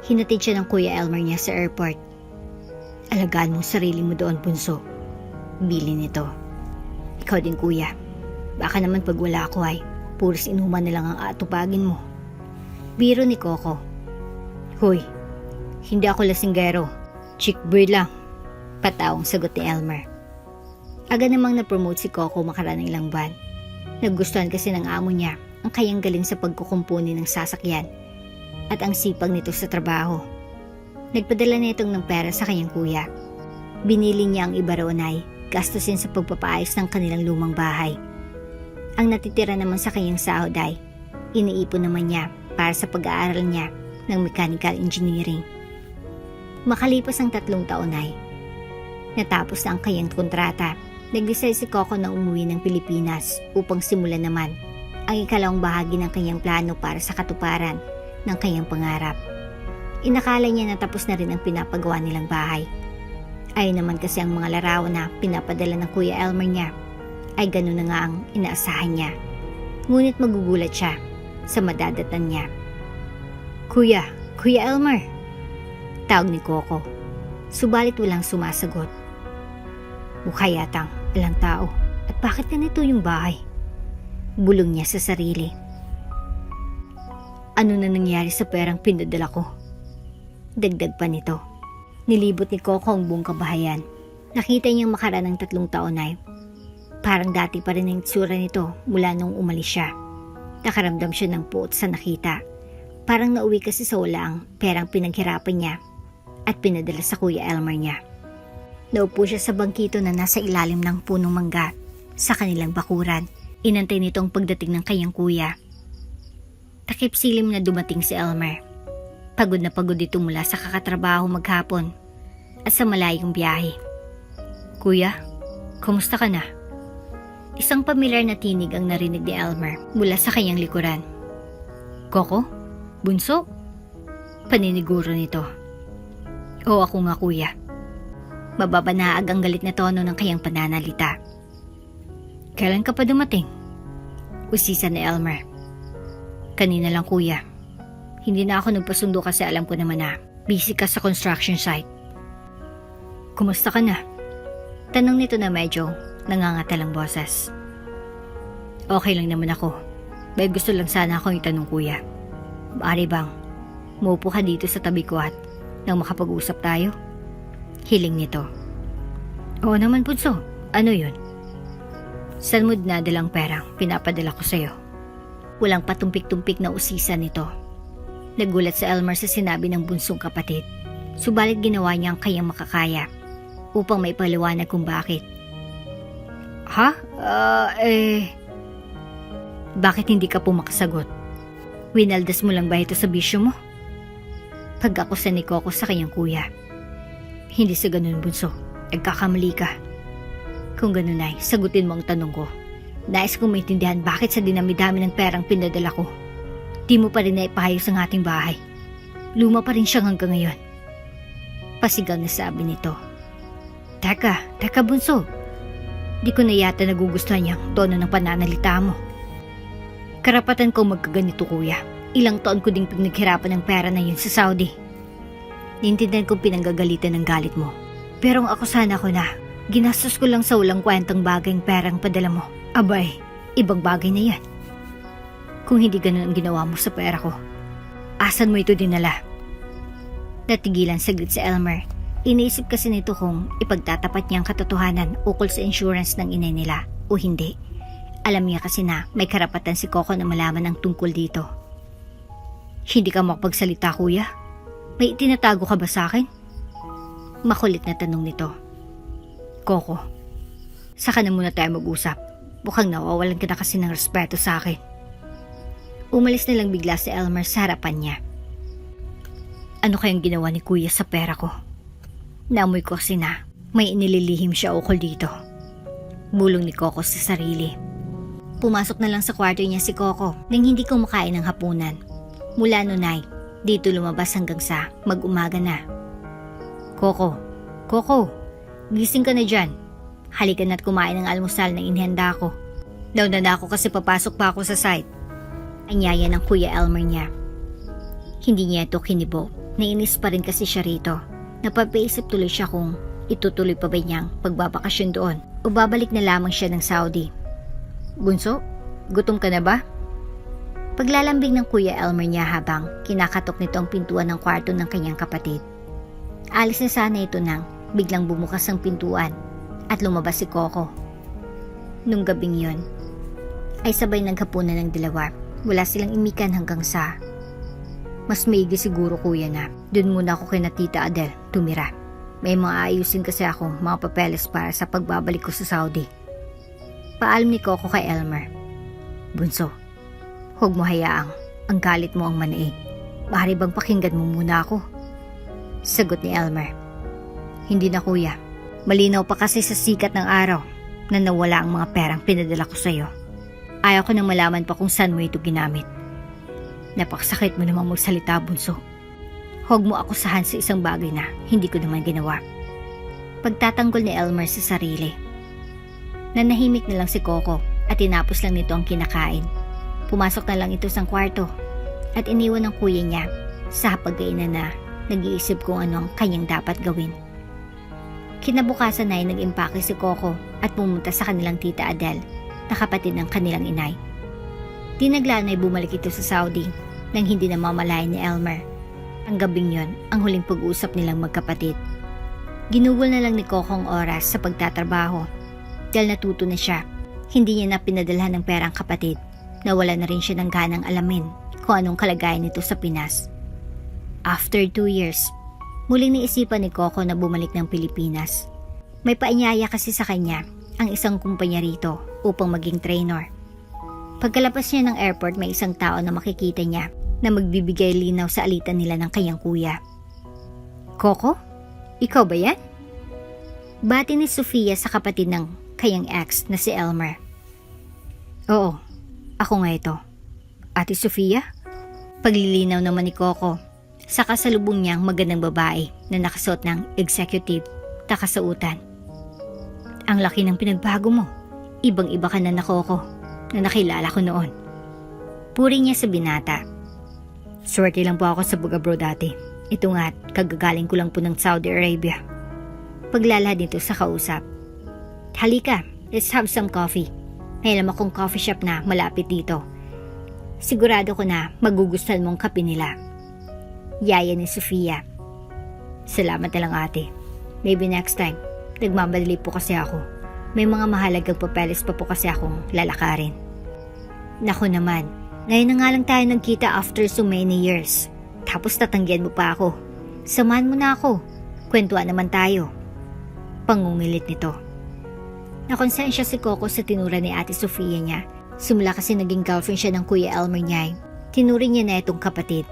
Hinatid siya ng Kuya Elmer niya sa airport. Alagaan mo sarili mo doon, Bunso. Bili nito. Ikaw din kuya. Baka naman pag wala ako ay puros inuman na lang ang atupagin mo. Biro ni Coco. Hoy, hindi ako lasinggero. Chick bird lang. Patawang sagot ni Elmer. Aga namang na-promote si Coco makaraan ng ilang buwan. Nagustuhan kasi ng amo niya ang kayang galing sa pagkukumpuni ng sasakyan at ang sipag nito sa trabaho. Nagpadala na itong ng pera sa kanyang kuya. Binili niya ang iba roon ay gastusin sa pagpapaayos ng kanilang lumang bahay. Ang natitira naman sa kanyang sahod ay iniipon naman niya para sa pag-aaral niya ng mechanical engineering. Makalipas ang 3 taon ay natapos na ang kanyang kontrata. Nag-decide si Coco na umuwi ng Pilipinas upang simulan naman ang ikalawang bahagi ng kanyang plano para sa katuparan ng kanyang pangarap. Inakala niya na tapos na rin ang pinapagawa nilang bahay. Ayun naman kasi ang mga larawan na pinapadala ng Kuya Elmer niya ay ganun na nga ang inaasahan niya. Ngunit magugulat siya sa madadatan niya. Kuya Elmer! Tawag ni Coco. Subalit walang sumasagot. Mukha yatang walang tao. At bakit ganito yung bahay? Bulong niya sa sarili. Ano na nangyari sa perang pinadala ko? Dagdag pa nito. Nilibot ni Coco ang buong kabahayan. Nakita niyang makaraan ng 3 taon ay parang dati pa rin ang itsura nito mula nung umalis siya. Nakaramdam siya ng puot sa nakita. Parang nauwi kasi sa wala ang perang pinaghirapan niya at pinadala sa Kuya Elmer niya. Naupo siya sa bangkito na nasa ilalim ng punong mangga sa kanilang bakuran. Inantay nito ang pagdating ng kanyang kuya. Takip silim na dumating si Elmer. Pagod na pagod ito mula sa kakatrabaho maghapon at sa malayong biyahe. Kuya, kumusta ka na? Isang pamilyar na tinig ang narinig ni Elmer mula sa kanyang likuran. Coco? Bunso? Paniniguro nito. Oo, ako nga kuya. Mababanaag ang galit na tono ng kanyang pananalita. Kailan ka pa dumating? Usisa ni Elmer. Kanina lang kuya. Hindi na ako nagpasundo kasi alam ko naman na busy ka sa construction site. Kumusta ka na? Tanong nito na medyo nangangatalang boses. Okay lang naman ako. May gusto lang sana akong itanong kuya. Maaari bang maupo ka dito sa tabi ko at nang makapag-usap tayo? Hiling nito. Oo naman punso. Ano yun? Saan mo dinadalang perang pinapadala ko sa'yo? Walang patumpik-tumpik na usisan nito. Nagulat si Elmer sa sinabi ng bunsong kapatid. Subalit ginawa niya ang kayang makakaya upang maipaliwanag kung bakit. Ha? Bakit hindi ka po makasagot? Winaldas mo lang ba ito sa bisyo mo? Pag-akusa ni Coco sa kanyang kuya. Hindi sa ganun bunso. Nagkakamali ka. Kung ganun ay, sagutin mo ang tanong ko. Nais kong maintindihan bakit sa dinami-dami ng perang pinadala ko. Di mo pa rin naipahayos ang ating bahay. Luma pa rin siyang hanggang ngayon. Pasigaw na sabi nito. Teka bunso. Di ko na yata nagugustuhan niyang tono ng pananalita mo. Karapatan ko magkaganito kuya. Ilang taon ko ding pinaghirapan ng pera na yun sa Saudi. Nintindihan kong pinanggagalitan ng galit mo. Pero ang ako sana ko na, ginastos ko lang sa walang kwentang bagay ang perang padala mo. Abay, ibang bagay na yan. Kung hindi ganun ang ginawa mo sa pera ko, asan mo ito dinala? Natigilan saglit si Elmer. Iniisip kasi nito kung ipagtatapat niya ang katotohanan ukol sa insurance ng inay nila o hindi. Alam niya kasi na may karapatan si Coco na malaman ang tungkol dito. Hindi ka makapagsalita kuya? May itinatago ka ba sa akin? Makulit na tanong nito. Coco, saka na muna tayo mag-usap. Mukhang nawawalan ka na kasi ng respeto sa akin. Umalis na lang bigla si Elmer sa harapan niya. Ano kayang ginawa ni kuya sa pera ko? Naamoy ko kasi na may inililihim siya ukol dito. Bulong ni Coco sa sarili. Pumasok na lang sa kwarto niya si Coco nang hindi kumakain ng hapunan. Mula noon ay dito lumabas hanggang sa mag-umaga na. Coco, gising ka na dyan. Halika na't kumain ng almusal na inihanda ko. Nauna na ako kasi papasok pa ako sa site. Anyaya ng Kuya Elmer niya. Hindi niya ito kinibo. Nainis pa rin kasi siya rito. Napapaisip tuloy siya kung itutuloy pa ba niyang pagbabakasyon doon o babalik na lamang siya ng Saudi. Bunso, gutom ka na ba? Paglalambing ng Kuya Elmer niya habang kinakatok nito ang pintuan ng kwarto ng kanyang kapatid. Alis na sana ito nang biglang bumukas ang pintuan at lumabas si Coco. Nung gabing yon, ay sabay naghapunan ng dalawa. Wala silang imikan hanggang sa mas maigi siguro kuya na dun muna ako kay na Tita Adele tumira. May mga ayusin kasi ako mga papeles para sa pagbabalik ko sa Saudi. Paalam ni Coco kay Elmer. Bunso, huwag mo hayaang ang galit mo ang manaig. Maaari bang pakinggan mo muna ako? Sagot ni Elmer. Hindi na kuya. Malinaw pa kasi sa sikat ng araw na nawala ang mga perang pinadala ko sa'yo. Ayaw ko nang malaman pa kung saan mo ito ginamit. Napakasakit mo namang magsalita, bunso. Huwag mo akusahan sa isang bagay na hindi ko naman ginawa. Pagtatanggol ni Elmer sa sarili. Nanahimik na lang si Coco at tinapos lang nito ang kinakain. Pumasok na lang ito sa kwarto at iniwan ng kuya niya sa hapagkainan na nag-iisip kung ano ang kanyang dapat gawin. Kinabukasan ay nag-impake si Coco at pumunta sa kanilang Tita Adele na kapatid ng kanilang inay. Tinaglaan ay bumalik ito sa Saudi nang hindi na mamalayan ni Elmer. Ang gabing yon ang huling pag-uusap nilang magkapatid. Ginugol na lang ni Coco ang oras sa pagtatrabaho dahil natuto na siya. Hindi niya na pinadalhan ng perang kapatid. Nawala na rin siya ng ganang alamin kung anong kalagayan nito sa Pinas. After 2 years, muling naisipan ni Coco na bumalik ng Pilipinas. May paanyaya kasi sa kanya ang isang kumpanya rito upang maging trainer. Pagkalabas niya ng airport, may isang tao na makikita niya na magbibigay linaw sa alitan nila ng kanyang kuya. Coco? Ikaw ba yan? Bati ni Sofia sa kapatid ng kanyang ex na si Elmer. Oo, ako nga ito. Ate Sofia? Paglilinaw naman ni Coco sa kasalubong niyang magandang babae na nakasuot ng executive takasautan. Ang laki ng pinagbago mo. Ibang-iba ka na Coco na nakilala ko noon. Puri niya sa binata. Swerte lang po ako sa pag-abroad dati. Ito nga, kagagaling ko lang po ng Saudi Arabia. Paglalahad nito sa kausap. Halika, let's have some coffee. May alam akong coffee shop na malapit dito. Sigurado ko na magugustuhan mong kape nila. Yaya ni Sofia. Salamat na lang ate. Maybe next time. Nagmamadali po kasi ako. May mga mahalagang papeles pa po kasi akong lalakarin. Naku naman, ngayon na nga lang tayo nagkita after so many years. Tapos tatanggihan mo pa ako. Samahan mo na ako. Kwentuhan naman tayo. Pangungilit nito. Nakonsensya si Coco sa tinura ni Ate Sofia niya. Simula kasi naging girlfriend siya ng Kuya Elmer niya. Tinuring niya na itong kapatid.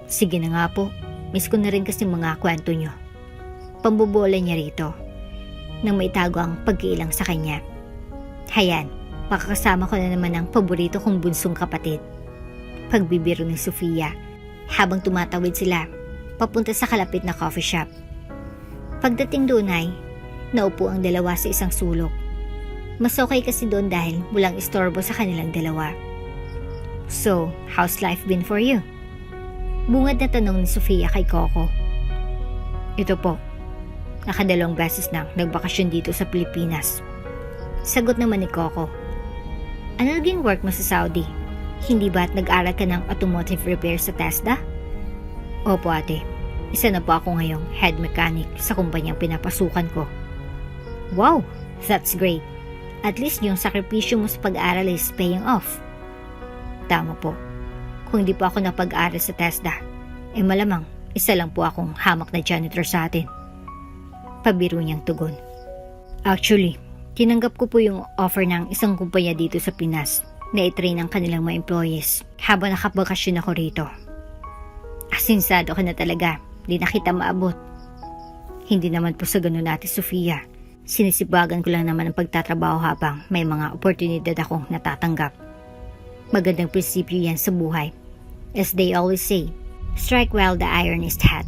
Sige na nga po. Miss ko na rin kasi mga kwento niyo. Pambobola niya rito. Nang maitago ang pagkiilang sa kanya. Hayan, makakasama ko na naman ang paborito kong bunsong kapatid. Pagbibiro ni Sofia. Habang tumatawid sila, papunta sa kalapit na coffee shop. Pagdating doon ay, naupo ang dalawa sa isang sulok. Mas okay kasi doon dahil walang istorbo sa kanilang dalawa. So, how's life been for you? Bungad na tanong ni Sofia kay Coco. Ito po, nakadalawang beses na nagbakasyon dito sa Pilipinas. Sagot naman ni Coco. Ano naging work mo sa Saudi? Hindi ba't nag-aral ka ng automotive repair sa TESDA? Opo ate. Isa na po ako ngayong head mechanic sa kumpanyang pinapasukan ko. Wow, that's great. At least yung sakripisyo mo sa pag-aaral is paying off. Tama po. Kung hindi po ako napag-aaral sa TESDA, malamang isa lang po akong hamak na janitor sa atin. Pabiro niyang tugon. Actually, tinanggap ko po yung offer ng isang kumpanya dito sa Pinas na i-train ang kanilang mga employees habang nakabakasyon ako rito. Asinsado ka na talaga. Di na kita maabot. Hindi naman po sa ganun Ate Sofia. Sinisibagan ko lang naman ang pagtatrabaho habang may mga oportunidad akong natatanggap. Magandang prinsipyo yan sa buhay. As they always say, strike while the iron is hot.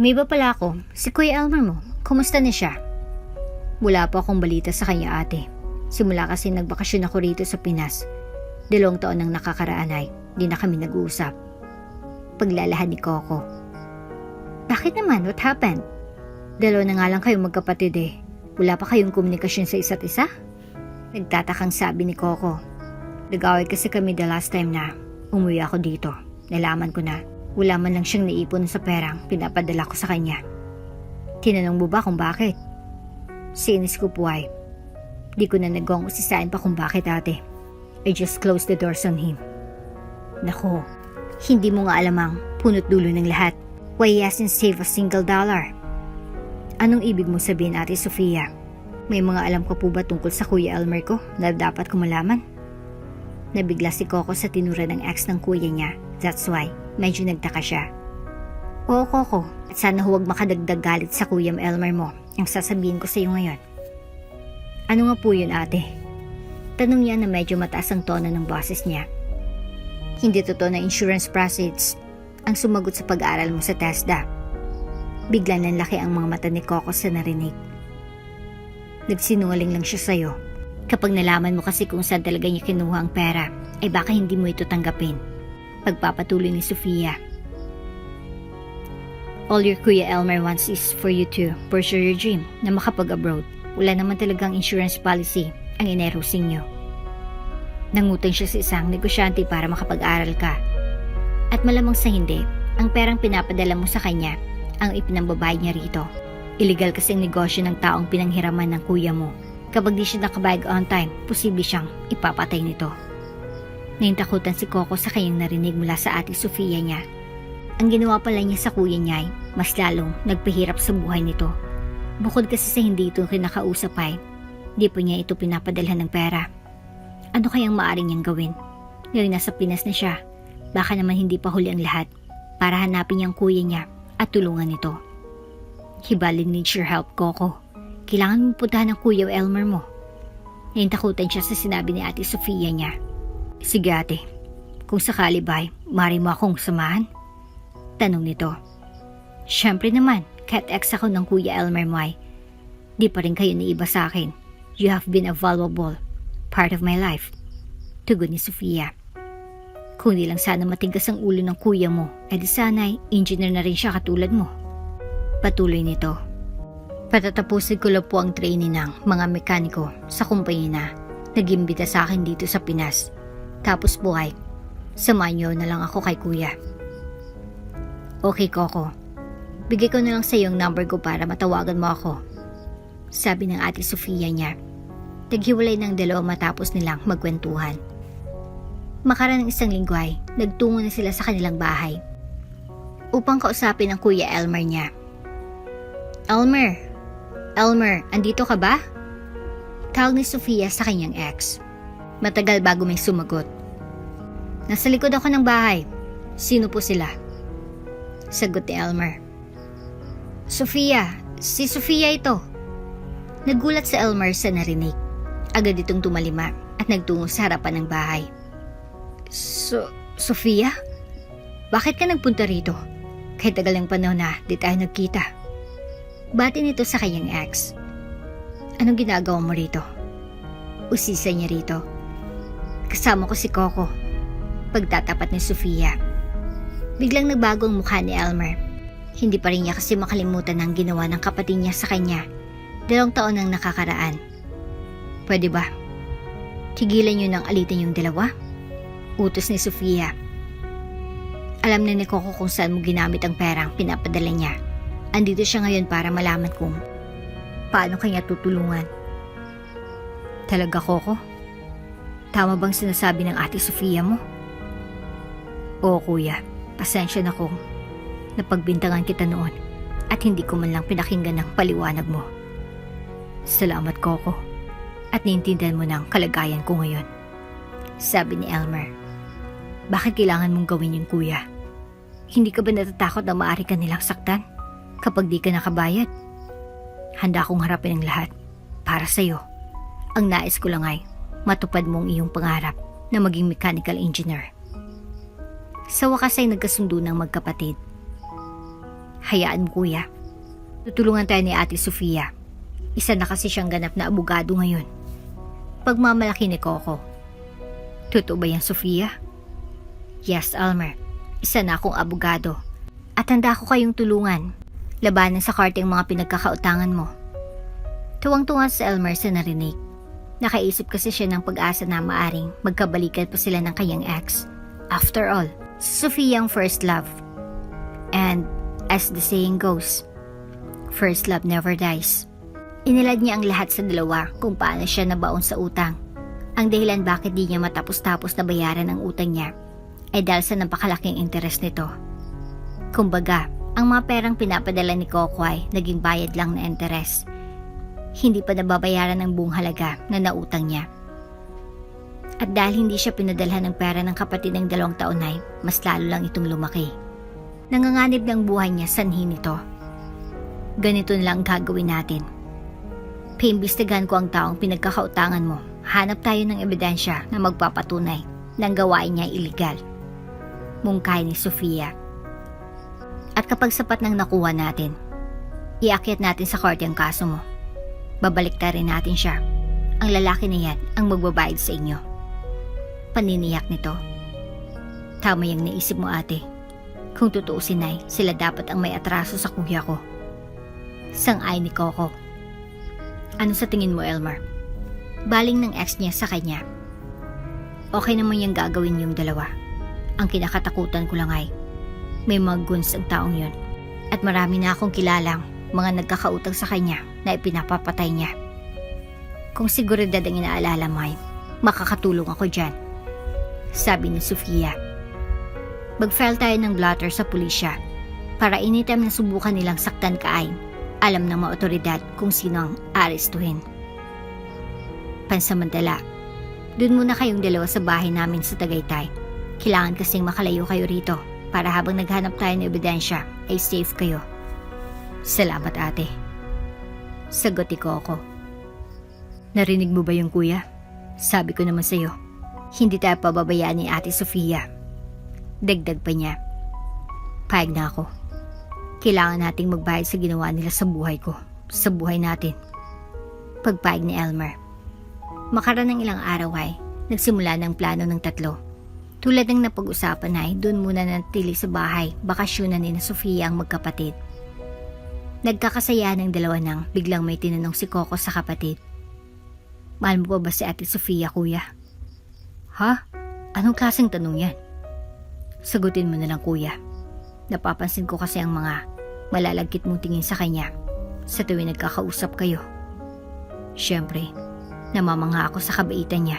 May iba pala ako, si Kuya Elmer mo. Kumusta na siya? Wala pa akong balita sa kanya ate. Simula kasi nagbakasyon ako rito sa Pinas. 2 taon nang nakakaraan ay di na kami nag-uusap. Paglalahad ni Coco. Bakit naman? What happened? 2 na nga lang kayong magkapatid eh. Wala pa kayong komunikasyon sa isa't isa? Nagtatakang sabi ni Coco. Nag-away kasi kami the last time na umuwi ako dito. Nalaman ko na wala man lang siyang naipon sa perang pinapadala ko sa kanya. Tinanong mo ba kung bakit? Sinis ko po ay, di ko na nagawang usisain pa kung bakit ate. I just closed the doors on him. Nako, hindi mo nga alam ang punot dulo ng lahat. Why he hasn't saved a single dollar? Anong ibig mo sabihin Ate Sofia? May mga alam ka po ba tungkol sa Kuya Elmer ko na dapat ko malaman? Nabigla si Coco sa tinura ng ex ng kuya niya. That's why, medyo nagtaka siya. Oo Coco, at sana huwag makadagdag galit sa Kuya Elmer mo ang sasabihin ko sa iyo ngayon. Ano nga po yun ate? Tanong niya na medyo mataas ang tono ng boses niya. Hindi totoo na insurance proceeds ang sumagot sa pag-aaral mo sa TESDA. Biglang nanlaki ang mga mata ni Coco sa narinig. Nagsinungaling lang siya sa'yo. Kapag nalaman mo kasi kung saan talaga niya kinuha ang pera, ay baka hindi mo ito tanggapin. Pagpapatuloy ni Sofia. All your Kuya Elmer wants is for you to pursue your dream na makapag-abroad. Wala naman talagang insurance policy ang inerusing niyo. Nangutang siya sa isang negosyante para makapag-aral ka. At malamang sa hindi, ang perang pinapadala mo sa kanya ang ipinambabay niya rito. Illegal kasi ang negosyo ng taong pinanghiraman ng kuya mo. Kapag di siya nakabayag on time, posible siyang ipapatay nito. Naintakutan si Coco sa kanyang narinig mula sa Ate Sofia niya. Ang ginawa pala niya sa kuya niya ay mas lalong nagpahirap sa buhay nito. Bukod kasi sa hindi ito kinakausap ay, di pa niya ito pinapadalhan ng pera. Ano kayang maaring niyang gawin? Ngayon nasa Pinas na siya, baka naman hindi pa huli ang lahat para hanapin niyang kuya niya at tulungan ito. Hibaling needs your help, Coco. Kailangan mong puntahan ng Kuya Elmer mo. Naintakutan siya sa sinabi ni Ate Sofia niya. Sige ate, kung sakali ba, maaari mo akong samahan? Tanong nito. Siyempre naman, kahit ex ako ng Kuya Elmer mo ay, di pa rin kayo naiba sa akin. You have been a valuable part of my life. Tugon ni Sofia. Kung di lang sana matigas ang ulo ng kuya mo, edi sana'y engineer na rin siya katulad mo. Patuloy nito. Patatapusin ko lang po ang training ng mga mekaniko sa kumpanya na nag-imbita sa akin dito sa Pinas. Tapos buhay, samahan niyo na lang ako kay kuya. Okay, Coco. Bigay ko na lang sa iyo ang number ko para matawagan mo ako. Sabi ng Ate Sofia niya. Naghiwalay ng dalawa matapos nilang magkwentuhan. Makaraan ng isang linggo ay nagtungo na sila sa kanilang bahay upang kausapin ang Kuya Elmer niya. Elmer, andito ka ba? Tawag ni Sofia sa kanyang ex. Matagal bago may sumagot. Nasa likod ako ng bahay. Sino po sila? Sagot ni Elmer. Sofia, si Sofia ito. Nagulat si Elmer sa narinig. Agad itong tumalima at nagtungo sa harapan ng bahay. Sofia? Bakit ka nagpunta rito? Kahit tagal ng panahon na di tayo nagkita. Bati nito sa kanyang ex. Anong ginagawa mo rito? Usisa niya rito. Kasama ko si Coco. Pagtatapat ni Sofia. Biglang nagbago ang mukha ni Elmer. Hindi pa rin niya kasi makalimutan ang ginawa ng kapatid niya sa kanya 2 taon nang nakakaraan. Pwede ba? Tigilan niyo nang alitan yung dalawa? Utos ni Sofia. Alam na ni Coco kung saan mo ginamit ang perang pinapadala niya. Andito siya ngayon para malaman kung paano kanya tutulungan. Talaga, Coco? Tama bang sinasabi ng Ate Sofia mo? Oo, kuya. Pasensya na kung napagbintangan kita noon at hindi ko man lang pinakinggan ang paliwanag mo. Salamat, Coco. At naiintindihan mo ng kalagayan ko ngayon. Sabi ni Elmer. Bakit kailangan mong gawin yun, kuya? Hindi ka ba natatakot na maaari ka nilang saktan kapag di ka nakabayad? Handa akong harapin ang lahat para sa'yo. Ang nais ko lang ay matupad mong iyong pangarap na maging mechanical engineer. Sa wakas ay nagkasundo ng magkapatid. Hayaan mo, kuya. Tutulungan tayo ni Ate Sofia. Isa na kasi siyang ganap na abogado ngayon. Pagmamalaki ni Coco. Totoo ba yan, Sofia? Yes, Elmer. Isa na akong abogado. At handa ko kayong tulungan. Labanan sa korte ang mga pinagkakautangan mo. Tuwang-tuwa si Elmer sa narinig. Nakaisip kasi siya ng pag-asa na maaring magkabalikan pa sila ng kanyang ex. After all, si Sofia ang first love. And as the saying goes, first love never dies. Inilad niya ang lahat sa dalawa kung paano siya nabaon sa utang. Ang dahilan bakit di niya matapos-tapos na bayaran ang utang niya ay dahil sa napakalaking interes nito. Kumbaga, ang mga perang pinapadala ni Coco ay naging bayad lang na interes. Hindi pa nababayaran ang buong halaga na nautang niya. At dahil hindi siya pinadalhan ng pera ng kapatid ng 2 taon ay mas lalo lang itong lumaki. Nanganganib ng buhay niya sanhi nito. Ganito na lang gagawin natin. Paimbestigahan ko ang taong pinagkakautangan mo. Hanap tayo ng ebidensya na magpapatunay ng gawain niya illegal. Mungkay ni Sofia. At kapag sapat nang nakuha natin, iakyat natin sa korte ang kaso mo. Babalik rin natin siya. Ang lalaki na yan ang magbabayad sa inyo. Paniniyak nito. Tama yung naisip mo, ate. Kung tutuusin ay sila dapat ang may atraso sa kuya ko. Sang-ay ni Coco. Ano sa tingin mo, Elmer? Baling ng ex niya sa kanya. Okay naman yung gagawin yung dalawa. Ang kinakatakutan ko lang ay may mga guns ang taong yun. At marami na akong kilalang mga nagkakautang sa kanya na ipinapapatay niya. Kung seguridad ang inaalala mo ay makakatulong ako dyan. Sabi ni Sofia. Mag-file tayo ng blotter sa pulisya para anytime na subukan nilang saktan ka ay alam ng mga otoridad kung sino ang arestuhin. Pansamantala, Doon muna kayong dalawa sa bahay namin sa Tagaytay. Kailangan kasing makalayo kayo rito para habang naghanap tayo ng ebidensya ay safe kayo. Salamat ate. Sagot ni Coco. Narinig mo ba yung kuya? Sabi ko naman sa'yo, hindi tayo pababayaan ni Ate Sofia. Dagdag pa niya. Payag na ako. Kailangan nating magbayad sa ginawa nila sa buhay ko, sa buhay natin. Pagpayag ni Elmer. Makaraan ng ilang araw ay nagsimula ng plano ng tatlo. Tulad ng napag-usapan ay doon muna natili sa bahay, bakasyonan ni na Sofia ang magkapatid. Nagkakasaya ng dalawa nang biglang may tinanong si Coco sa kapatid. Mahal mo pa ba si Ate Sofia, kuya? Ha? Anong klaseng tanong yan? Sagutin mo na lang, kuya. Napapansin ko kasi ang mga malalagkit mong tingin sa kanya sa tuwing nagkakausap kayo. Siyempre, namamangha ako sa kabaitan niya.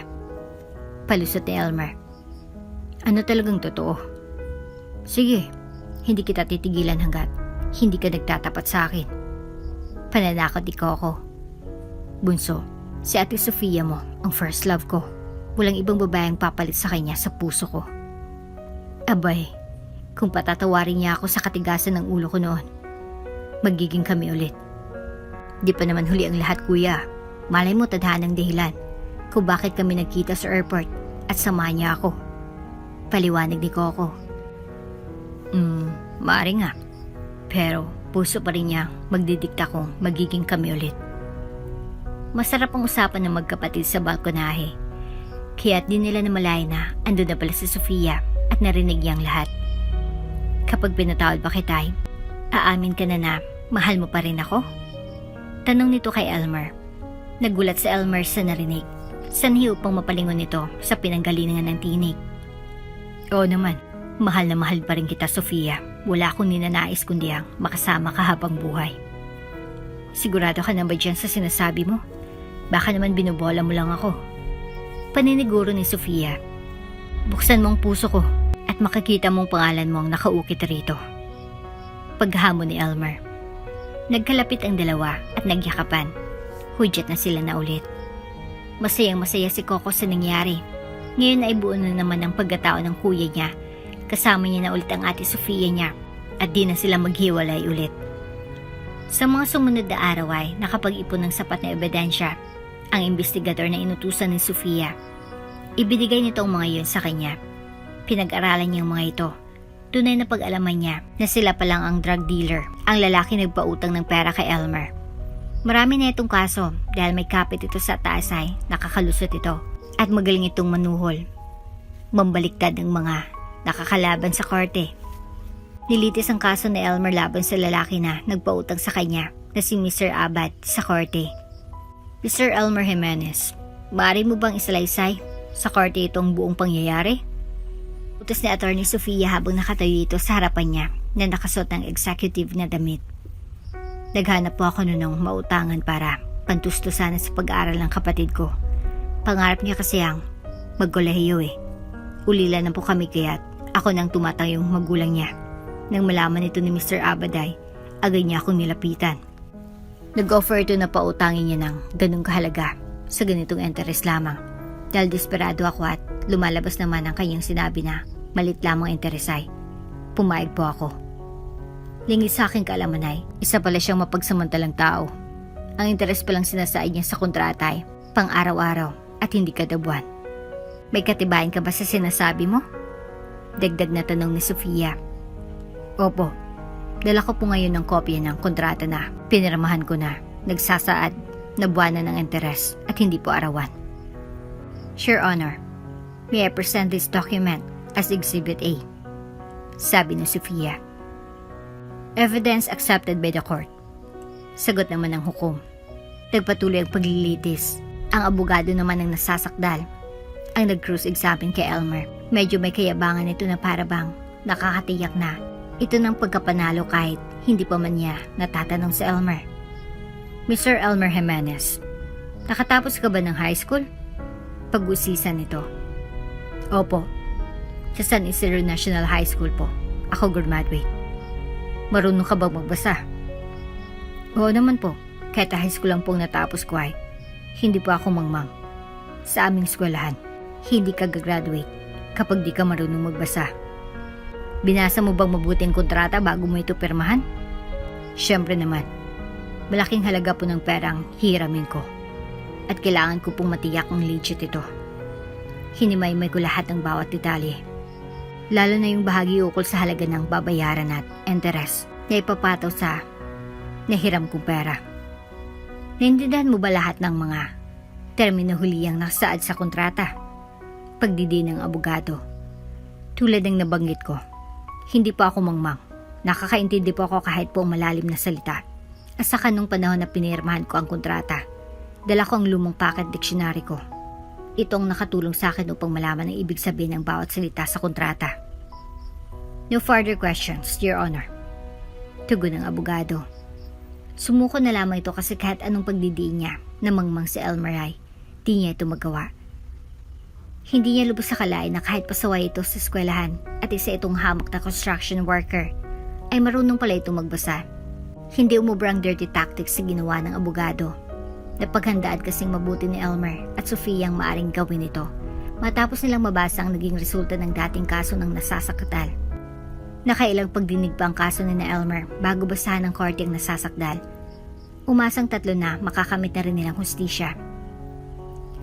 Palusot ni Elmer. Ano talagang totoo? Sige, hindi kita titigilan hanggat hindi ka nagtatapat sa akin. Pananakot ni Coco. Bunso, si Ate Sofia mo ang first love ko. Walang ibang babaeng papalit sa kanya sa puso ko. Abay, kung patatawarin niya ako sa katigasan ng ulo ko noon, magiging kami ulit. Di pa naman huli ang lahat, kuya. Malay mo tadhana ng dahilan kung bakit kami nagkita sa airport at samahan niya ako. Paliwanag ni Coco. Maaari nga. Pero puso pa rin niya magdidikta kung magiging kami ulit. Masarap ang usapan ng magkapatid sa balkonahe. Kaya't di nila namalaya na andun na pala si Sofia at narinig niyang lahat. Kapag pinatawad ba kita, aamin ka na mahal mo pa rin ako? Tanong nito kay Elmer. Nagulat si Elmer sa narinig. Sanhi upang mapalingon nito sa pinanggalingan ng tinig. Oo naman, mahal na mahal pa rin kita, Sofia. Wala akong ninanais kundi ang makasama ka habang buhay. Sigurado ka na ba dyan sa sinasabi mo? Baka naman binubola mo lang ako. Paniniguro ni Sofia. Buksan mo ang puso ko at makikita mong pangalan mo ang nakaukit rito. Paghamon ni Elmer. Nagkalapit ang dalawa at nagyakapan. Hudyat na sila na ulit. Masayang masaya si Coco sa nangyari. Ngayon ay buo na naman ang pagkatao ng kuya niya. Kasama niya na ulit ang Ate Sofia niya at di na sila maghiwalay ulit. Sa mga sumunod na araw ay nakapag-ipon ng sapat na ebidensya ang investigador na inutusan ni Sofia. Ibinigay nito ang mga iyon sa kanya. Pinag-aralan niya ang mga ito. Tunay na pag-alaman niya na sila pa lang ang drug dealer, ang lalaki nagpautang ng pera kay Elmer. Marami na itong kaso dahil may kapit ito sa taas ay nakakalusot ito at magaling itong manuhol. Mambaliktad ang mga nakakalaban sa korte. Nilitis ang kaso ni Elmer laban sa lalaki na nagpautang sa kanya na si Mr. Abad sa korte. Mr. Elmer Jimenez, maaari mo bang isalaysay sa korte itong buong pangyayari? Utos ni Attorney Sofia habang nakatayo ito sa harapan niya na nakasuot ng executive na damit. Naghanap po ako noong mautangan para pantustusan sa pag-aaral ng kapatid ko. Pangarap niya kasi ang magkolehiyo eh. Ulila na po kami kaya't ako nang tumatang yung magulang niya. Nang malaman ito ni Mr. Abaday, agad niya akong nilapitan. Nag-offer ito na pautangin niya ng ganung kahalaga sa ganitong interest lamang. Dahil desperado ako at lumalabas naman ang kanyang sinabi na malit lamang interes ay pumayag po ako. Lingid sa aking kaalaman ay isa pala siyang mapagsamantalang tao. Ang interes palang sinasaad niya sa kontrata ay pang araw-araw at hindi kada buwan. May katibayan ka ba sa sinasabi mo? Dagdag na tanong ni Sofia. Opo, dala ko po ngayon ng kopya ng kontrata na pinirmahan ko na nagsasaad na buwanan ng interes at hindi po arawan. Your Honor, may I present this document as Exhibit A? Sabi ni Sofia. Evidence accepted by the court. Sagot naman ng hukom. Nagpatuloy ang paglilitis. Ang abogado naman ang nasasakdal. Ang nag-cross-examine kay Elmer. Medyo may kayabangan ito na parabang nakakatiyak na ito ng pagkapanalo kahit hindi pa man niya natatanong sa Elmer. Mr. Elmer Jimenez, nakatapos ka ba ng high school? Pag-usisan nito. Opo, sa San Isidro National High School po. Ako graduate. Marunong ka bang magbasa? Oo naman po, kahit high school lang pong natapos ko ay hindi po ako mangmang. Sa aming eskwelahan, hindi ka gagraduate kapag di ka marunong magbasa. Binasa mo bang mabuti ang kontrata bago mo ito pirmahan? Siyempre naman, malaking halaga po ng perang hiramin ko. At kailangan ko pong matiyak ang legit ito. Hinimay-may ko lahat ng bawat detalye. Lalo na yung bahagi ukol sa halaga ng babayaran at interes na ipapataw sa nahiram kong pera. Naintindihan mo ba lahat ng mga termino huliyang nakasaad sa kontrata? Pagdidi ng abogado. Tulad ng nabanggit ko, hindi pa ako mangmang. Nakakaintindi po ako kahit po malalim na salita. At saka nung panahon na pinirmahan ko ang kontrata, dala ko ang lumang pocket dictionary ko. Itong nakatulong sa akin upang malaman ang ibig sabihin ng bawat salita sa kontrata. No further questions, Your Honor. Tugon ng abogado. Sumuko na lamang ito kasi kahit anong pagdidiin niya na mangmang si Elmer ay di niya ito magawa. Hindi niya lubos sa kalain na kahit pasaway ito sa eskwelahan at isa itong hamak na construction worker, ay marunong pala ito magbasa. Hindi umubrang dirty tactics sa ginawa ng abogado. Napaghandaan kasing mabuti ni Elmer at Sofia ang maaring gawin ito matapos nilang mabasa ang naging resulta ng dating kaso ng nasasakdal. Nakailang pagdinig pa ang kaso ni Elmer bago basahan ng korte ang nasasakdal. Umasang 3 na makakamit na rin nilang hustisya.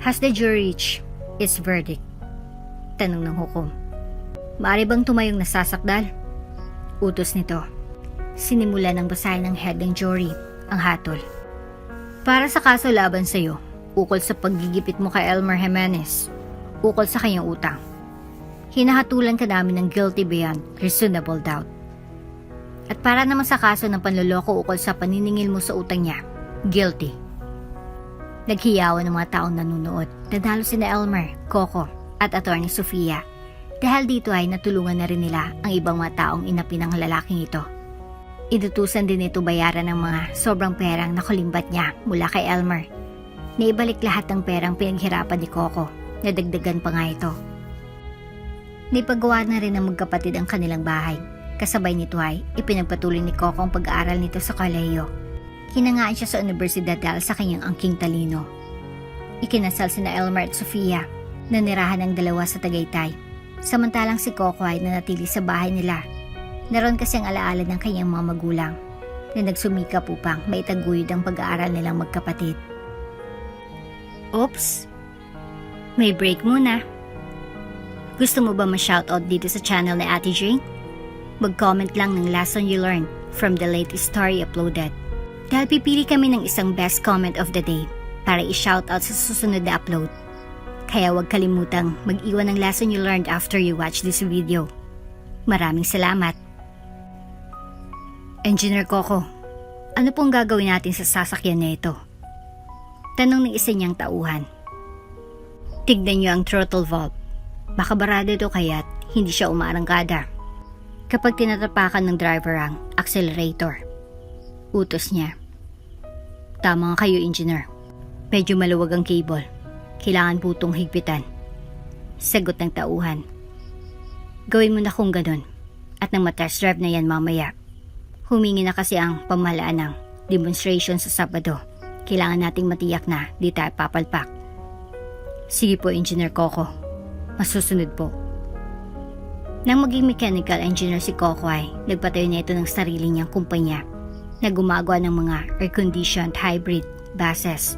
Has the jury reached its verdict? Tanong ng hukom. Maaari bang tumayong nasasakdal? Utos nito. Sinimula ng basahin ng head ng jury ang hatol. Para sa kaso laban sa iyo, ukol sa paggigipit mo kay Elmer Jimenez, ukol sa kanyang utang, hinahatulan ka namin ng guilty beyond reasonable doubt. At para naman sa kaso ng panloloko ukol sa paniningil mo sa utang niya, guilty. Naghiyawan ng mga taong nanunood. Nadalo sina Elmer, Coco at Attorney Sofia. Dahil dito ay natulungan na rin nila ang ibang mga taong inapi ng lalaking ito. Inutusan din ito bayaran ng mga sobrang perang nakulimbat niya mula kay Elmer. Naibalik lahat ng perang pinaghirapan ni Coco, nadagdagan pa nga ito. Naipagawa na rin ng magkapatid ang kanilang bahay. Kasabay nito ay ipinagpatuloy ni Coco ang pag-aaral nito sa kolehiyo. Hinangaan siya sa universidad dahil sa kanyang angking talino. Ikinasal sina Elmer at Sofia na nirahan ng dalawa sa Tagaytay. Samantalang si Coco ay nanatili sa bahay nila. Naroon kasi ang alaala ng kanyang mga magulang na nagsumikap upang maitaguyod ang pag-aaral nilang magkapatid. Oops! May break muna. Gusto mo ba ma-shoutout dito sa channel ni Ate Jane? Mag-comment lang ng lesson you learned from the latest story uploaded. Dahil pipili kami ng isang best comment of the day para i-shoutout sa susunod na upload. Kaya huwag kalimutang mag-iwan ng lesson you learned after you watch this video. Maraming salamat! Engineer Coco, ano pong gagawin natin sa sasakyan na ito? Tanong ng isa niyang tauhan. Tignan niyo ang throttle valve. Baka barado ito kaya't hindi siya umaarangkada. Kapag tinatapakan ng driver ang accelerator. Utos niya. Tama nga kayo, engineer. Medyo maluwag ang cable. Kailangan po itong higpitan. Sagot ng tauhan. Gawin mo na kung ganun. At nang matest drive na yan mamaya. Humingi na kasi ang pamahalaan ng demonstration sa Sabado. Kailangan nating matiyak na di tayo papalpak. Sige po, Engineer Coco. Masusunod po. Nang maging mechanical engineer si Coco ay nagpatayo na ito ng sarili niyang kumpanya na gumagawa ng mga air-conditioned hybrid buses.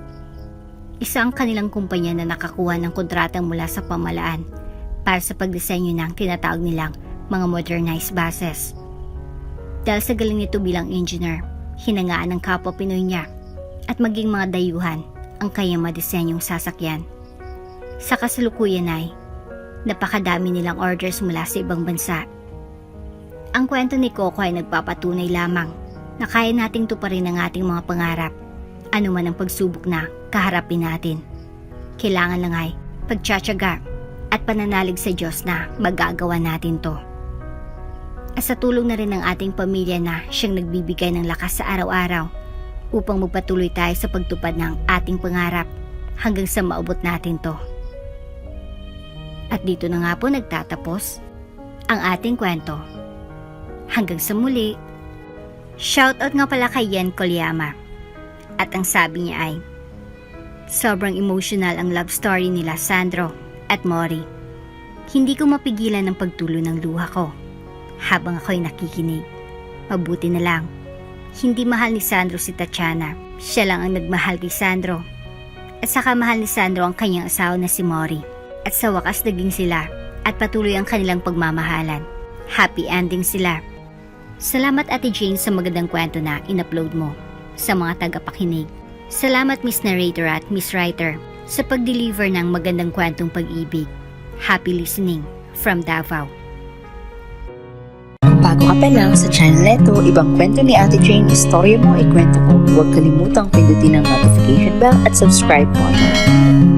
Isa ang kanilang kumpanya na nakakuha ng kontrata mula sa pamahalaan para sa pagdisenyo ng tinatawag nilang mga modernized buses. Dahil sa galing nito bilang engineer, hinangaan ng kapwa Pinoy niya at maging mga dayuhan ang kanyang madisenyong sasakyan. Sa kasalukuyan ay napakadami nilang orders mula sa ibang bansa. Ang kwento ni Coco ay nagpapatunay lamang na kaya nating tuparin ang ating mga pangarap, anuman ang pagsubok na kaharapin natin. Kailangan lang ay pagtsatsaga at pananalig sa Diyos na magagawa natin to. At sa tulong na rin ng ating pamilya na siyang nagbibigay ng lakas sa araw-araw upang magpatuloy tayo sa pagtupad ng ating pangarap hanggang sa maabot natin to. At dito na nga po nagtatapos ang ating kwento. Hanggang sa muli. Shoutout nga pala kay Yen Kolyama. At ang sabi niya ay, Sobrang emotional ang love story nila Sandro at Mori. Hindi ko mapigilan ang pagtulo ng luha ko habang ako'y nakikinig. Mabuti na lang, hindi mahal ni Sandro si Tatiana. Siya lang ang nagmahal kay Sandro. At saka mahal ni Sandro ang kanyang asawa na si Mori. At sa wakas naging sila at patuloy ang kanilang pagmamahalan. Happy ending sila. Salamat Ate Jane sa magandang kwento na in-upload mo sa mga tagapakinig. Salamat Miss Narrator at Miss Writer sa pag-deliver ng magandang kwentong pag-ibig. Happy listening from Davao. Kung bago ka pa lang sa channel neto, ibang kwento ni Ate Jane, istorya mo, ikwento ko. Huwag kalimutang pindutin ang notification bell at subscribe button.